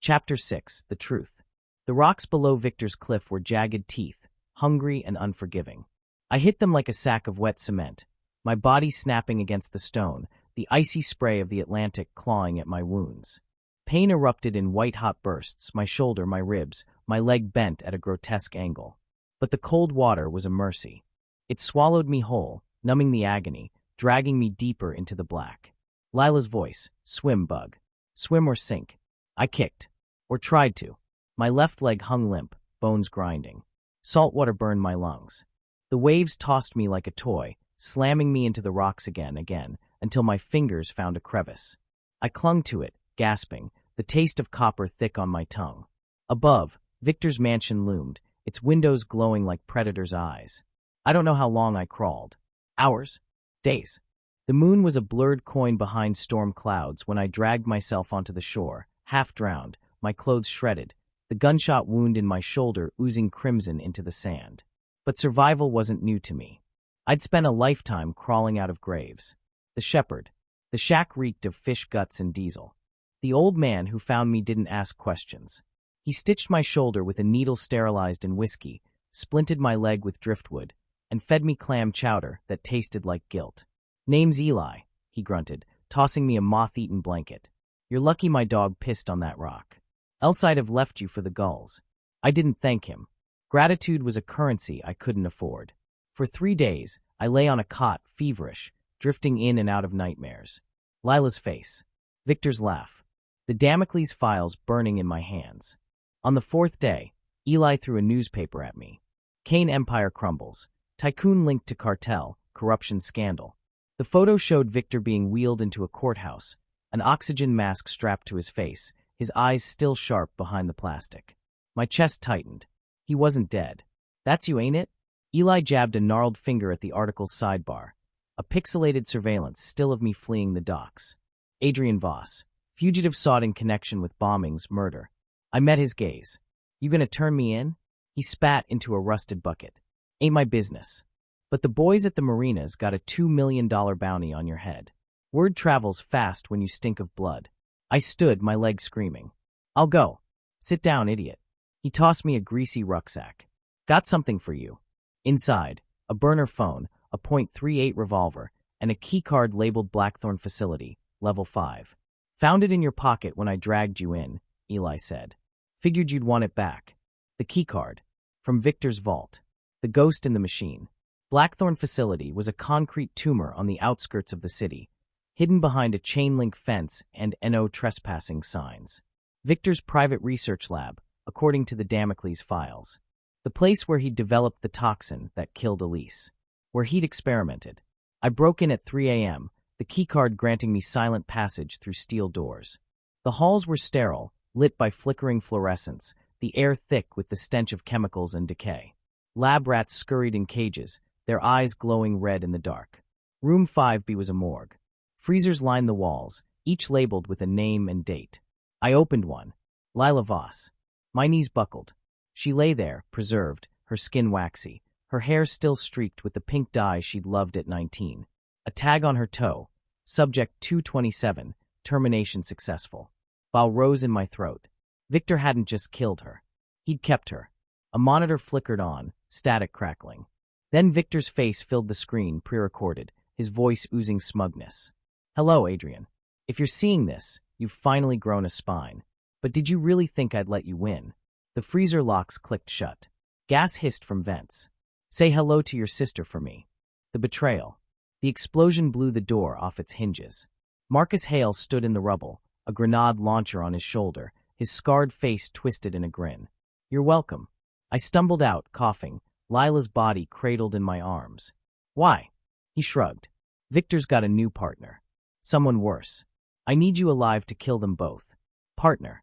S1: Chapter 6. The Truth. The rocks below Victor's cliff were jagged teeth, hungry and unforgiving. I hit them like a sack of wet cement, my body snapping against the stone, the icy spray of the Atlantic clawing at my wounds. Pain erupted in white-hot bursts, my shoulder, my ribs, my leg bent at a grotesque angle. But the cold water was a mercy. It swallowed me whole, numbing the agony, dragging me deeper into the black. Lila's voice, swim, bug. Swim or sink. I kicked. Or tried to. My left leg hung limp, bones grinding. Salt water burned my lungs. The waves tossed me like a toy, slamming me into the rocks again, until my fingers found a crevice. I clung to it, gasping, the taste of copper thick on my tongue. Above, Victor's mansion loomed, its windows glowing like predators' eyes. I don't know how long I crawled. Hours? Days. The moon was a blurred coin behind storm clouds when I dragged myself onto the shore, half drowned, my clothes shredded, the gunshot wound in my shoulder oozing crimson into the sand. But survival wasn't new to me. I'd spent a lifetime crawling out of graves. The shepherd. The shack reeked of fish guts and diesel. The old man who found me didn't ask questions. He stitched my shoulder with a needle sterilized in whiskey, splinted my leg with driftwood, and fed me clam chowder that tasted like guilt. Name's Eli, he grunted, tossing me a moth-eaten blanket. You're lucky my dog pissed on that rock. Else I'd have left you for the gulls. I didn't thank him. Gratitude was a currency I couldn't afford. For 3 days, I lay on a cot, feverish, drifting in and out of nightmares. Lila's face. Victor's laugh. The Damocles files burning in my hands. On the 4th day, Eli threw a newspaper at me. Caine empire crumbles. Tycoon linked to cartel, corruption scandal. The photo showed Victor being wheeled into a courthouse, an oxygen mask strapped to his face, his eyes still sharp behind the plastic. My chest tightened. He wasn't dead. That's you, ain't it? Eli jabbed a gnarled finger at the article's sidebar. A pixelated surveillance still of me fleeing the docks. Adrian Voss. Fugitive sought in connection with bombings, murder. I met his gaze. You gonna turn me in? He spat into a rusted bucket. Ain't my business. But the boys at the marinas got a $2 million bounty on your head. Word travels fast when you stink of blood. I stood, my legs screaming. I'll go. Sit down, idiot. He tossed me a greasy rucksack. Got something for you. Inside, a burner phone, a .38 revolver, and a keycard labeled Blackthorn Facility, Level 5. Found it in your pocket when I dragged you in, Eli said. Figured you'd want it back. The keycard. From Victor's vault. The ghost in the machine. Blackthorn Facility was a concrete tumor on the outskirts of the city, hidden behind a chain-link fence and no trespassing signs. Victor's private research lab, according to the Damocles files. The place where he'd developed the toxin that killed Elise. Where he'd experimented. I broke in at 3 a.m., the keycard granting me silent passage through steel doors. The halls were sterile, lit by flickering fluorescents, the air thick with the stench of chemicals and decay. Lab rats scurried in cages, their eyes glowing red in the dark. Room 5B was a morgue. Freezers lined the walls, each labeled with a name and date. I opened one. Lila Voss. My knees buckled. She lay there, preserved, her skin waxy, her hair still streaked with the pink dye she'd loved at 19. A tag on her toe. Subject 227, termination successful. While rose in my throat. Victor hadn't just killed her. He'd kept her. A monitor flickered on, static crackling. Then Victor's face filled the screen, pre-recorded, his voice oozing smugness. Hello, Adrian. If you're seeing this, you've finally grown a spine. But did you really think I'd let you win? The freezer locks clicked shut. Gas hissed from vents. Say hello to your sister for me. The betrayal. The explosion blew the door off its hinges. Marcus Hale stood in the rubble, a grenade launcher on his shoulder, his scarred face twisted in a grin. You're welcome. I stumbled out, coughing, Lila's body cradled in my arms. Why? He shrugged. Victor's got a new partner. Someone worse. I need you alive to kill them both. Partner.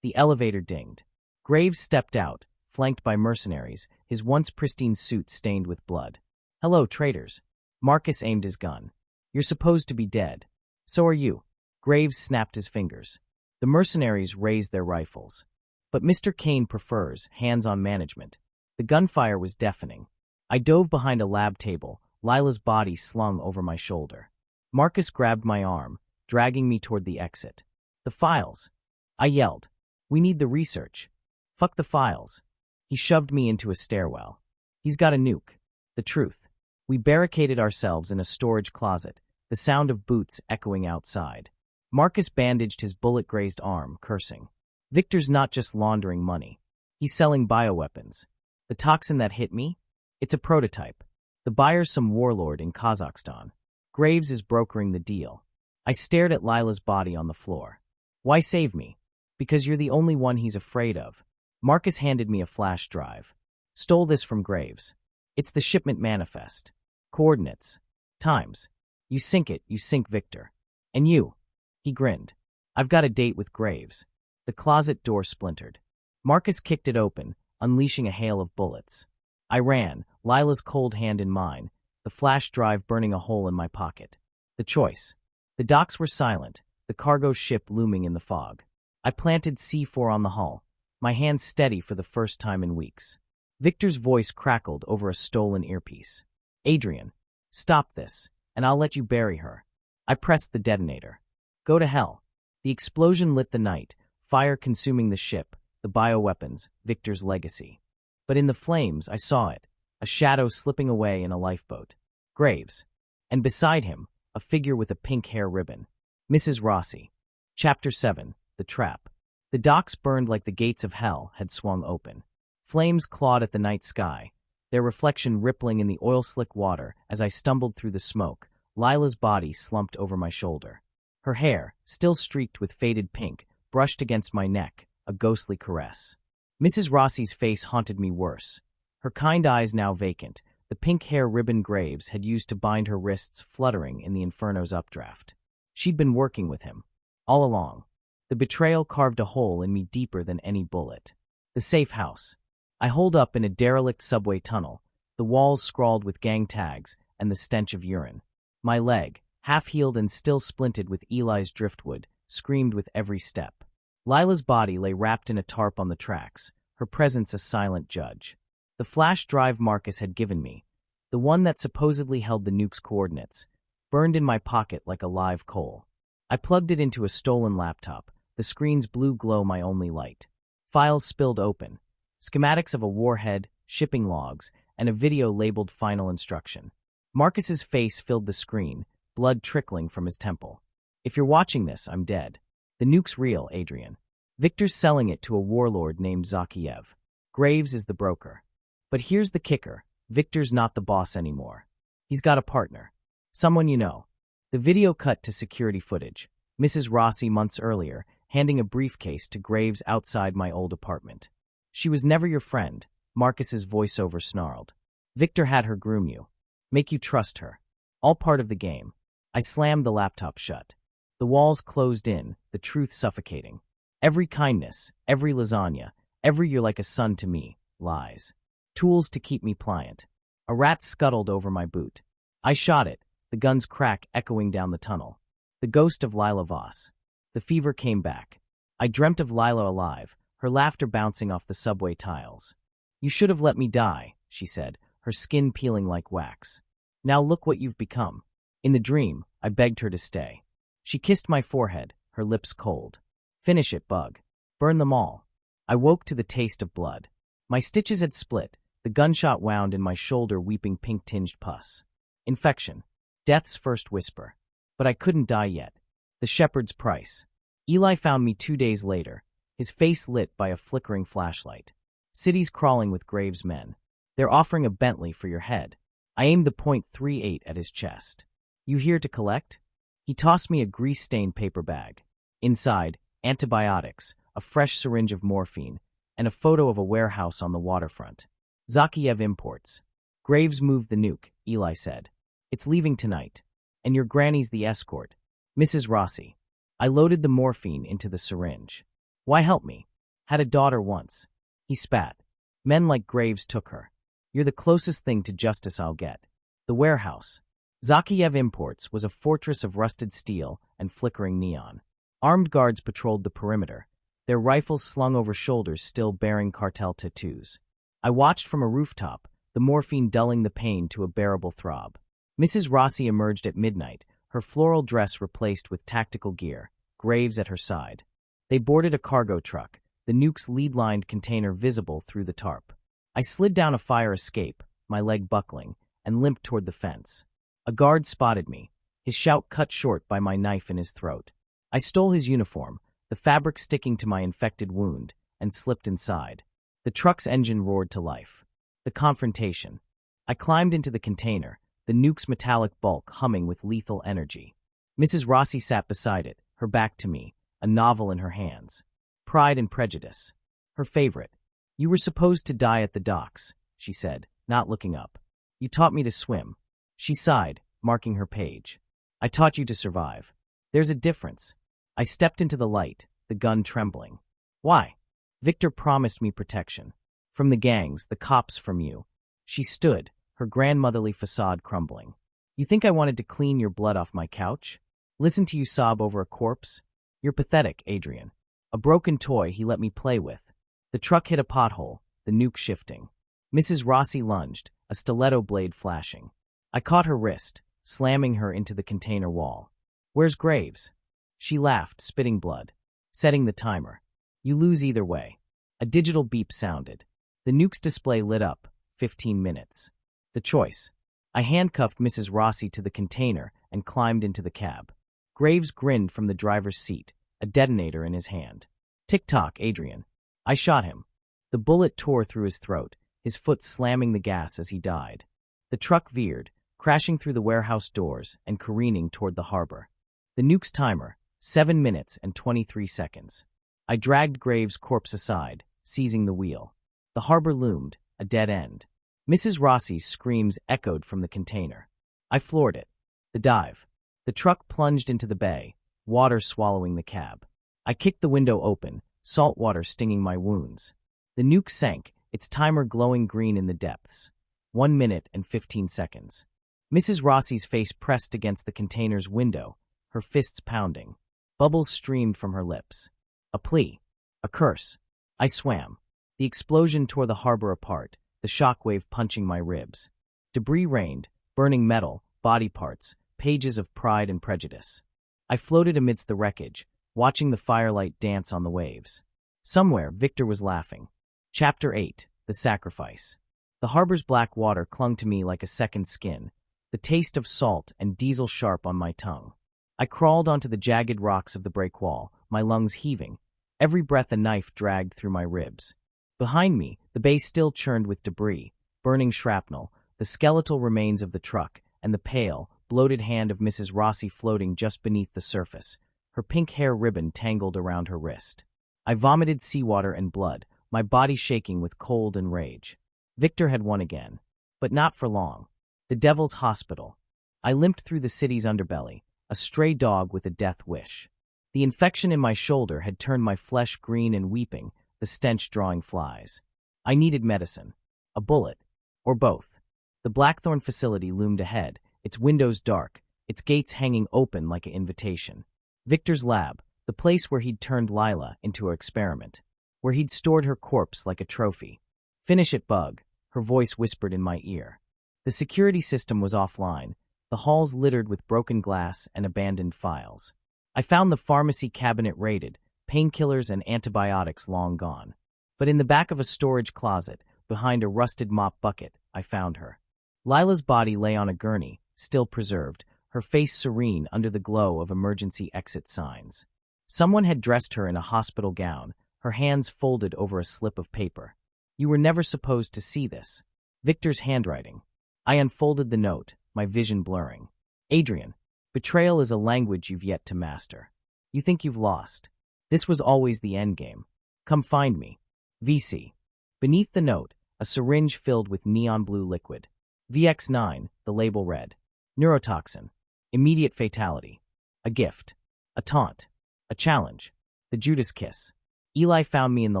S1: The elevator dinged. Graves stepped out, flanked by mercenaries, his once pristine suit stained with blood. Hello, traitors. Marcus aimed his gun. You're supposed to be dead. So are you. Graves snapped his fingers. The mercenaries raised their rifles. But Mr. Caine prefers hands-on management. The gunfire was deafening. I dove behind a lab table, Lila's body slung over my shoulder. Marcus grabbed my arm, dragging me toward the exit. The files. I yelled. We need the research. Fuck the files. He shoved me into a stairwell. He's got a nuke. The truth. We barricaded ourselves in a storage closet, the sound of boots echoing outside. Marcus bandaged his bullet-grazed arm, cursing. Victor's not just laundering money. He's selling bioweapons. The toxin that hit me? It's a prototype. The buyer's some warlord in Kazakhstan. Graves is brokering the deal. I stared at Lila's body on the floor. Why save me? Because you're the only one he's afraid of. Marcus handed me a flash drive. Stole this from Graves. It's the shipment manifest. Coordinates. Times. You sink Victor. And you. He grinned. I've got a date with Graves. The closet door splintered. Marcus kicked it open, unleashing a hail of bullets. I ran, Lila's cold hand in mine, the flash drive burning a hole in my pocket. The choice. The docks were silent, the cargo ship looming in the fog. I planted C4 on the hull, my hands steady for the first time in weeks. Victor's voice crackled over a stolen earpiece. Adrian, stop this, and I'll let you bury her. I pressed the detonator. Go to hell. The explosion lit the night, fire consuming the ship, the bioweapons, Victor's legacy. But in the flames, I saw it, a shadow slipping away in a lifeboat. Graves. And beside him, a figure with a pink hair ribbon. Mrs. Rossi. Chapter 7. The Trap. The docks burned like the gates of hell had swung open. Flames clawed at the night sky, their reflection rippling in the oil-slick water as I stumbled through the smoke. Lila's body slumped over my shoulder. Her hair, still streaked with faded pink, brushed against my neck, a ghostly caress. Mrs. Rossi's face haunted me worse. Her kind eyes now vacant, the pink hair ribbon Graves had used to bind her wrists fluttering in the Inferno's updraft. She'd been working with him. All along. The betrayal carved a hole in me deeper than any bullet. The safe house. I holed up in a derelict subway tunnel, the walls scrawled with gang tags and the stench of urine. My leg, half-healed and still splinted with Eli's driftwood, screamed with every step. Lila's body lay wrapped in a tarp on the tracks, her presence a silent judge. The flash drive Marcus had given me, the one that supposedly held the nuke's coordinates, burned in my pocket like a live coal. I plugged it into a stolen laptop, the screen's blue glow my only light. Files spilled open, schematics of a warhead, shipping logs, and a video labeled Final Instruction. Marcus's face filled the screen, blood trickling from his temple. If you're watching this, I'm dead. The nuke's real, Adrian. Victor's selling it to a warlord named Zakiev. Graves is the broker. But here's the kicker. Victor's not the boss anymore. He's got a partner. Someone you know. The video cut to security footage. Mrs. Rossi months earlier, handing a briefcase to Graves outside my old apartment. She was never your friend, Marcus's voiceover snarled. Victor had her groom you. Make you trust her. All part of the game. I slammed the laptop shut. The walls closed in, the truth suffocating. Every kindness, every lasagna, every you're like a son to me, lies. Tools to keep me pliant. A rat scuttled over my boot. I shot it, the gun's crack echoing down the tunnel. The ghost of Lila Voss. The fever came back. I dreamt of Lila alive, her laughter bouncing off the subway tiles. You should have let me die, she said, her skin peeling like wax. Now look what you've become. In the dream, I begged her to stay. She kissed my forehead, her lips cold. Finish it, bug. Burn them all. I woke to the taste of blood. My stitches had split, the gunshot wound in my shoulder weeping pink-tinged pus. Infection. Death's first whisper. But I couldn't die yet. The shepherd's price. Eli found me 2 days later, his face lit by a flickering flashlight. City's crawling with Graves' men. They're offering a Bentley for your head. I aimed the .38 at his chest. You here to collect? He tossed me a grease-stained paper bag. Inside, antibiotics, a fresh syringe of morphine, and a photo of a warehouse on the waterfront. Zakiev Imports. Graves moved the nuke, Eli said. It's leaving tonight. And your granny's the escort. Mrs. Rossi. I loaded the morphine into the syringe. Why help me? Had a daughter once. He spat. Men like Graves took her. You're the closest thing to justice I'll get. The warehouse. Zakiev Imports was a fortress of rusted steel and flickering neon. Armed guards patrolled the perimeter, their rifles slung over shoulders still bearing cartel tattoos. I watched from a rooftop, the morphine dulling the pain to a bearable throb. Mrs. Rossi emerged at midnight, her floral dress replaced with tactical gear, Graves at her side. They boarded a cargo truck, the nuke's lead-lined container visible through the tarp. I slid down a fire escape, my leg buckling, and limped toward the fence. A guard spotted me, his shout cut short by my knife in his throat. I stole his uniform, the fabric sticking to my infected wound, and slipped inside. The truck's engine roared to life. The confrontation. I climbed into the container, the nuke's metallic bulk humming with lethal energy. Mrs. Rossi sat beside it, her back to me, a novel in her hands. Pride and Prejudice. Her favorite. You were supposed to die at the docks, she said, not looking up. You taught me to swim. She sighed, marking her page. I taught you to survive. There's a difference. I stepped into the light, the gun trembling. Why? Victor promised me protection. From the gangs, the cops, from you. She stood, her grandmotherly facade crumbling. You think I wanted to clean your blood off my couch? Listen to you sob over a corpse? You're pathetic, Adrian. A broken toy he let me play with. The truck hit a pothole, the nuke shifting. Mrs. Rossi lunged, a stiletto blade flashing. I caught her wrist, slamming her into the container wall. Where's Graves? She laughed, spitting blood. Setting the timer. You lose either way. A digital beep sounded. The nuke's display lit up. 15 minutes. The choice. I handcuffed Mrs. Rossi to the container and climbed into the cab. Graves grinned from the driver's seat, a detonator in his hand. Tick-tock, Adrian. I shot him. The bullet tore through his throat, his foot slamming the gas as he died. The truck veered, crashing through the warehouse doors and careening toward the harbor. The nuke's timer, 7 minutes and 23 seconds. I dragged Graves' corpse aside, seizing the wheel. The harbor loomed, a dead end. Mrs. Rossi's screams echoed from the container. I floored it. The dive. The truck plunged into the bay, water swallowing the cab. I kicked the window open, salt water stinging my wounds. The nuke sank, its timer glowing green in the depths. 1 minute and 15 seconds. Mrs. Rossi's face pressed against the container's window, her fists pounding. Bubbles streamed from her lips. A plea. A curse. I swam. The explosion tore the harbor apart, the shockwave punching my ribs. Debris rained, burning metal, body parts, pages of Pride and Prejudice. I floated amidst the wreckage, watching the firelight dance on the waves. Somewhere, Victor was laughing. Chapter 8. The Sacrifice. The harbor's black water clung to me like a second skin, the taste of salt and diesel sharp on my tongue. I crawled onto the jagged rocks of the break wall, my lungs heaving, every breath a knife dragged through my ribs. Behind me, the bay still churned with debris, burning shrapnel, the skeletal remains of the truck, and the pale, bloated hand of Mrs. Rossi floating just beneath the surface, her pink hair ribbon tangled around her wrist. I vomited seawater and blood, my body shaking with cold and rage. Victor had won again. But not for long. The Devil's Hospital. I limped through the city's underbelly, a stray dog with a death wish. The infection in my shoulder had turned my flesh green and weeping, the stench drawing flies. I needed medicine. A bullet. Or both. The Blackthorn facility loomed ahead, its windows dark, its gates hanging open like an invitation. Victor's lab, the place where he'd turned Lila into an experiment, where he'd stored her corpse like a trophy. Finish it, Bug, her voice whispered in my ear. The security system was offline, the halls littered with broken glass and abandoned files. I found the pharmacy cabinet raided, painkillers and antibiotics long gone. But in the back of a storage closet, behind a rusted mop bucket, I found her. Lila's body lay on a gurney, still preserved, her face serene under the glow of emergency exit signs. Someone had dressed her in a hospital gown, her hands folded over a slip of paper. You were never supposed to see this. Victor's handwriting. I unfolded the note, my vision blurring. Adrian, betrayal is a language you've yet to master. You think you've lost. This was always the endgame. Come find me. VC. Beneath the note, a a syringe filled with neon blue liquid. VX9, the label read. Neurotoxin. Immediate fatality. A gift. A taunt. A challenge. The Judas kiss. Eli found me in the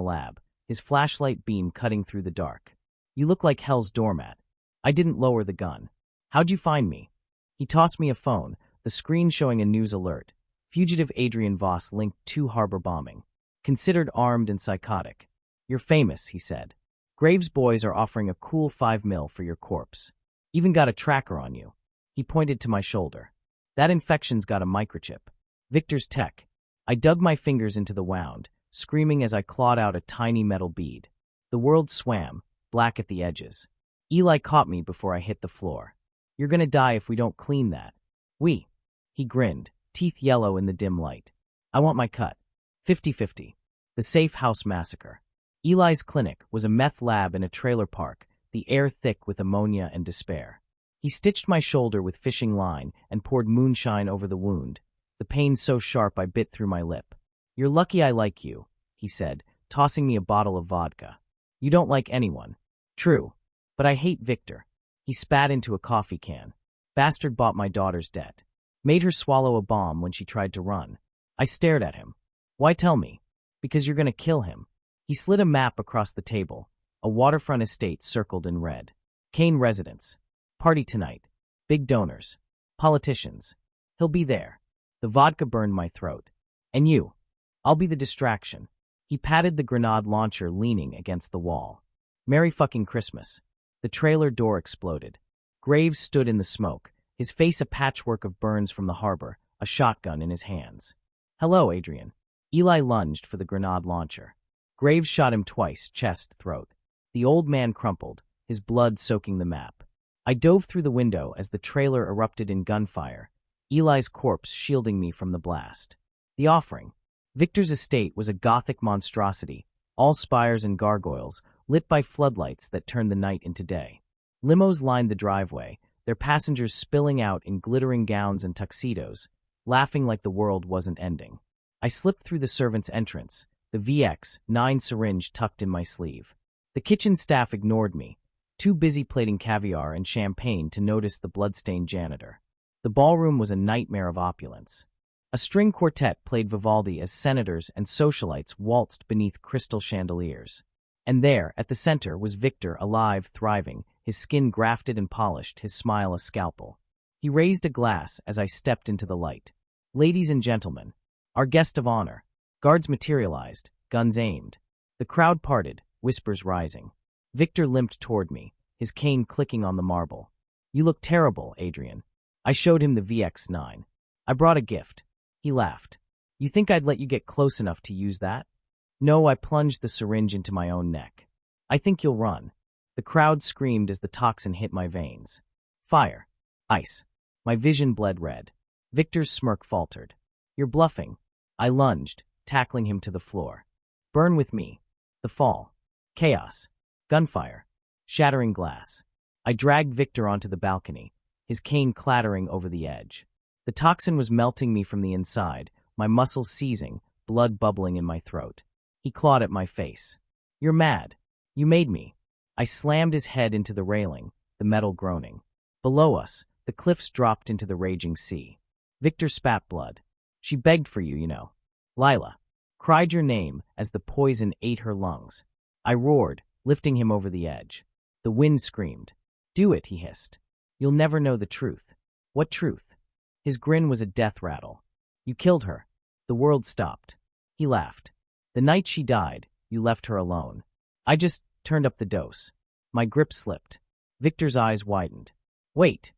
S1: lab, his flashlight beam cutting through the dark. You look like hell's doormat. I didn't lower the gun. How'd you find me? He tossed me a phone, the screen showing a news alert. Fugitive Adrian Voss linked to harbor bombing. Considered armed and psychotic. You're famous, he said. Graves boys are offering a cool 5 mil for your corpse. Even got a tracker on you. He pointed to my shoulder. That infection's got a microchip. Victor's tech. I dug my fingers into the wound, screaming as I clawed out a tiny metal bead. The world swam, black at the edges. Eli caught me before I hit the floor. You're gonna die if we don't clean that. He grinned, teeth yellow in the dim light. I want my cut. 50-50. The Safe House Massacre. Eli's clinic was a meth lab in a trailer park, the air thick with ammonia and despair. He stitched my shoulder with fishing line and poured moonshine over the wound, the pain so sharp I bit through my lip. You're lucky I like you, he said, tossing me a bottle of vodka. You don't like anyone. True. But I hate Victor. He spat into a coffee can. Bastard bought my daughter's debt. Made her swallow a bomb when she tried to run. I stared at him. Why tell me? Because you're gonna kill him. He slid a map across the table, a waterfront estate circled in red. Caine residence. Party tonight. Big donors. Politicians. He'll be there. The vodka burned my throat. And you. I'll be the distraction. He patted the grenade launcher leaning against the wall. Merry fucking Christmas. The trailer door exploded. Graves stood in the smoke, his face a patchwork of burns from the harbor, a shotgun in his hands. Hello, Adrian. Eli lunged for the grenade launcher. Graves shot him twice, chest, throat. The old man crumpled, his blood soaking the map. I dove through the window as the trailer erupted in gunfire, Eli's corpse shielding me from the blast. The offering. Victor's estate was a gothic monstrosity, all spires and gargoyles, lit by floodlights that turned the night into day. Limos lined the driveway, their passengers spilling out in glittering gowns and tuxedos, laughing like the world wasn't ending. I slipped through the servants' entrance, the VX9 syringe tucked in my sleeve. The kitchen staff ignored me, too busy plating caviar and champagne to notice the bloodstained janitor. The ballroom was a nightmare of opulence. A string quartet played Vivaldi as senators and socialites waltzed beneath crystal chandeliers. And there, at the center, was Victor, alive, thriving, his skin grafted and polished, his smile a scalpel. He raised a glass as I stepped into the light. Ladies and gentlemen, our guest of honor. Guards materialized, guns aimed. The crowd parted, whispers rising. Victor limped toward me, his cane clicking on the marble. You look terrible, Adrian. I showed him the VX9. I brought a gift. He laughed. You think I'd let you get close enough to use that? No, I plunged the syringe into my own neck. I think you'll run. The crowd screamed as the toxin hit my veins. Fire. Ice. My vision bled red. Victor's smirk faltered. You're bluffing. I lunged, tackling him to the floor. Burn with me. The fall. Chaos. Gunfire. Shattering glass. I dragged Victor onto the balcony, his cane clattering over the edge. The toxin was melting me from the inside, my muscles seizing, blood bubbling in my throat. He clawed at my face. You're mad. You made me. I slammed his head into the railing, the metal groaning. Below us, the cliffs dropped into the raging sea. Victor spat blood. She begged for you, you know. Lila. Cried your name as the poison ate her lungs. I roared, lifting him over the edge. The wind screamed. Do it, he hissed. You'll never know the truth. What truth? His grin was a death rattle. You killed her. The world stopped. He laughed. The night she died, you left her alone. I just turned up the dose. My grip slipped. Victor's eyes widened. Wait.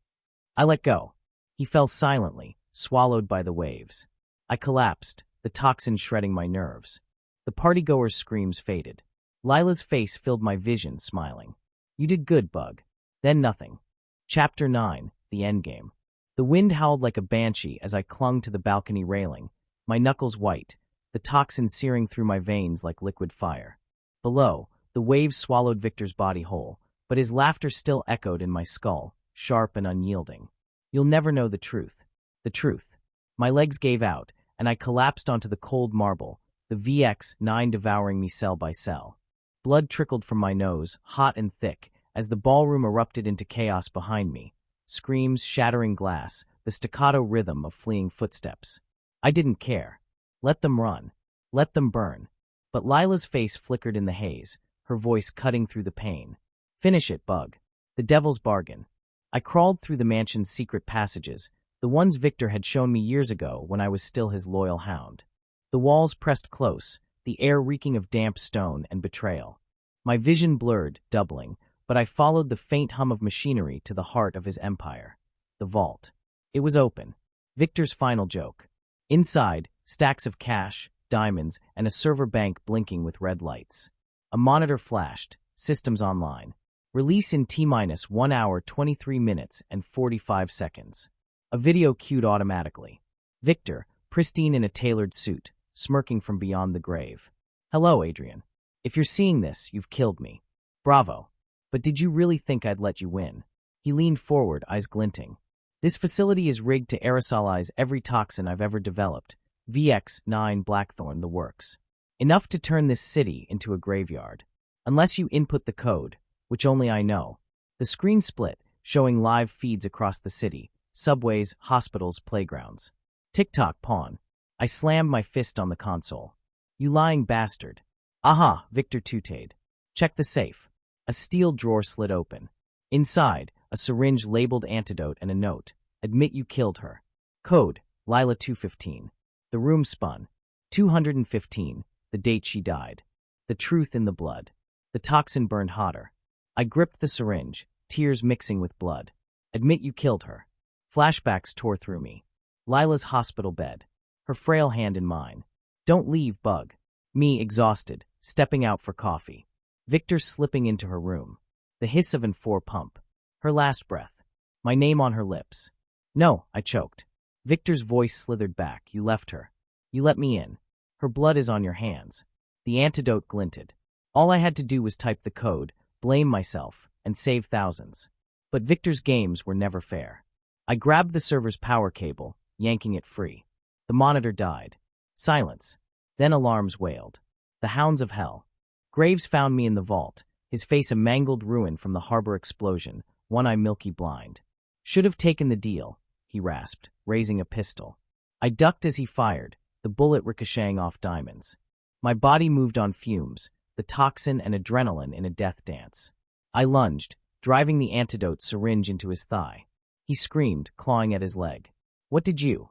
S1: I let go. He fell silently, swallowed by the waves. I collapsed, the toxin shredding my nerves. The partygoers' screams faded. Lila's face filled my vision, smiling. You did good, Bug. Then nothing. Chapter 9, The Endgame. The wind howled like a banshee as I clung to the balcony railing, my knuckles white, the toxin searing through my veins like liquid fire. Below, the waves swallowed Victor's body whole, but his laughter still echoed in my skull, sharp and unyielding. You'll never know the truth. The truth. My legs gave out, and I collapsed onto the cold marble, the VX9 devouring me cell by cell. Blood trickled from my nose, hot and thick, as the ballroom erupted into chaos behind me. Screams, shattering glass, the staccato rhythm of fleeing footsteps. I didn't care. Let them run. Let them burn. But Lila's face flickered in the haze, her voice cutting through the pain. Finish it, Bug. The devil's bargain. I crawled through the mansion's secret passages, the ones Victor had shown me years ago when I was still his loyal hound. The walls pressed close, the air reeking of damp stone and betrayal. My vision blurred, doubling, but I followed the faint hum of machinery to the heart of his empire. The vault. It was open. Victor's final joke. Inside, stacks of cash, diamonds, and a server bank blinking with red lights. A monitor flashed, systems online. Release in T-1 hour 23 minutes and 45 seconds. A video queued automatically. Victor, pristine in a tailored suit, smirking from beyond the grave. Hello, Adrian. If you're seeing this, you've killed me. Bravo. But did you really think I'd let you win? He leaned forward, eyes glinting. This facility is rigged to aerosolize every toxin I've ever developed. VX9 Blackthorn, the works. Enough to turn this city into a graveyard. Unless you input the code, which only I know. The screen split, showing live feeds across the city. Subways, hospitals, playgrounds. Tick-tock, pawn. I slammed my fist on the console. You lying bastard. Aha, Victor tooted. Check the safe. A steel drawer slid open. Inside, a syringe labeled antidote and a note. Admit you killed her. Code, Lila 215. The room spun. 215, the date she died. The truth in the blood. The toxin burned hotter. I gripped the syringe, tears mixing with blood. Admit you killed her. Flashbacks tore through me. Lila's hospital bed. Her frail hand in mine. Don't leave, Bug. Me, exhausted, stepping out for coffee. Victor slipping into her room. The hiss of an N4 pump. Her last breath. My name on her lips. No, I choked. Victor's voice slithered back. You left her. You let me in. Her blood is on your hands. The antidote glinted. All I had to do was type the code, blame myself, and save thousands. But Victor's games were never fair. I grabbed the server's power cable, yanking it free. The monitor died. Silence. Then alarms wailed. The hounds of hell. Graves found me in the vault, his face a mangled ruin from the harbor explosion, one eye milky blind. Should have taken the deal, he rasped, raising a pistol. I ducked as he fired, the bullet ricocheting off diamonds. My body moved on fumes, the toxin and adrenaline in a death dance. I lunged, driving the antidote syringe into his thigh. He screamed, clawing at his leg. What did you?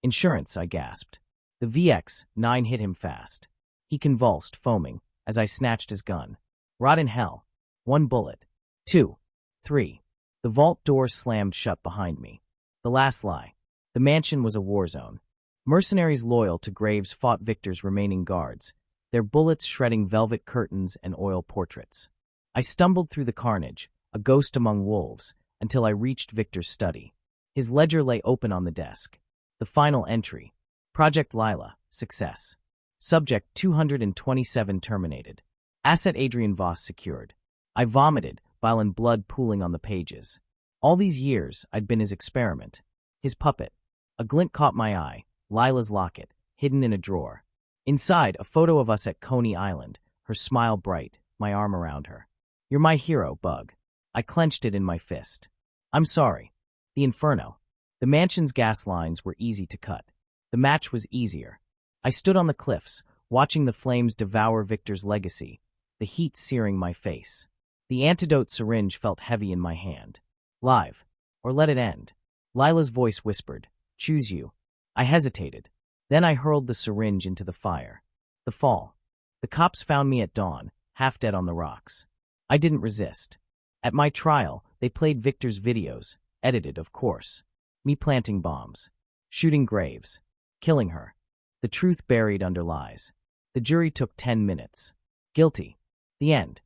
S1: Insurance, I gasped. The VX9 hit him fast. He convulsed, foaming, as I snatched his gun. Rot in hell. 1 bullet. 2. 3. The vault door slammed shut behind me. The last lie. The mansion was a war zone. Mercenaries loyal to Graves fought Victor's remaining guards, their bullets shredding velvet curtains and oil portraits. I stumbled through the carnage, a ghost among wolves, until I reached Victor's study. His ledger lay open on the desk. The final entry. Project Lila, success. Subject 227 terminated. Asset Adrian Voss secured. I vomited, bile and blood pooling on the pages. All these years, I'd been his experiment. His puppet. A glint caught my eye, Lila's locket, hidden in a drawer. Inside, a photo of us at Coney Island, her smile bright, my arm around her. You're my hero, Bug. I clenched it in my fist. I'm sorry. The inferno. The mansion's gas lines were easy to cut. The match was easier. I stood on the cliffs, watching the flames devour Victor's legacy, the heat searing my face. The antidote syringe felt heavy in my hand. Live. Or let it end. Lila's voice whispered, choose you. I hesitated. Then I hurled the syringe into the fire. The fall. The cops found me at dawn, half dead on the rocks. I didn't resist. At my trial, they played Victor's videos, edited, of course. Me planting bombs. Shooting Graves. Killing her. The truth buried under lies. The jury took 10 minutes. Guilty. The end.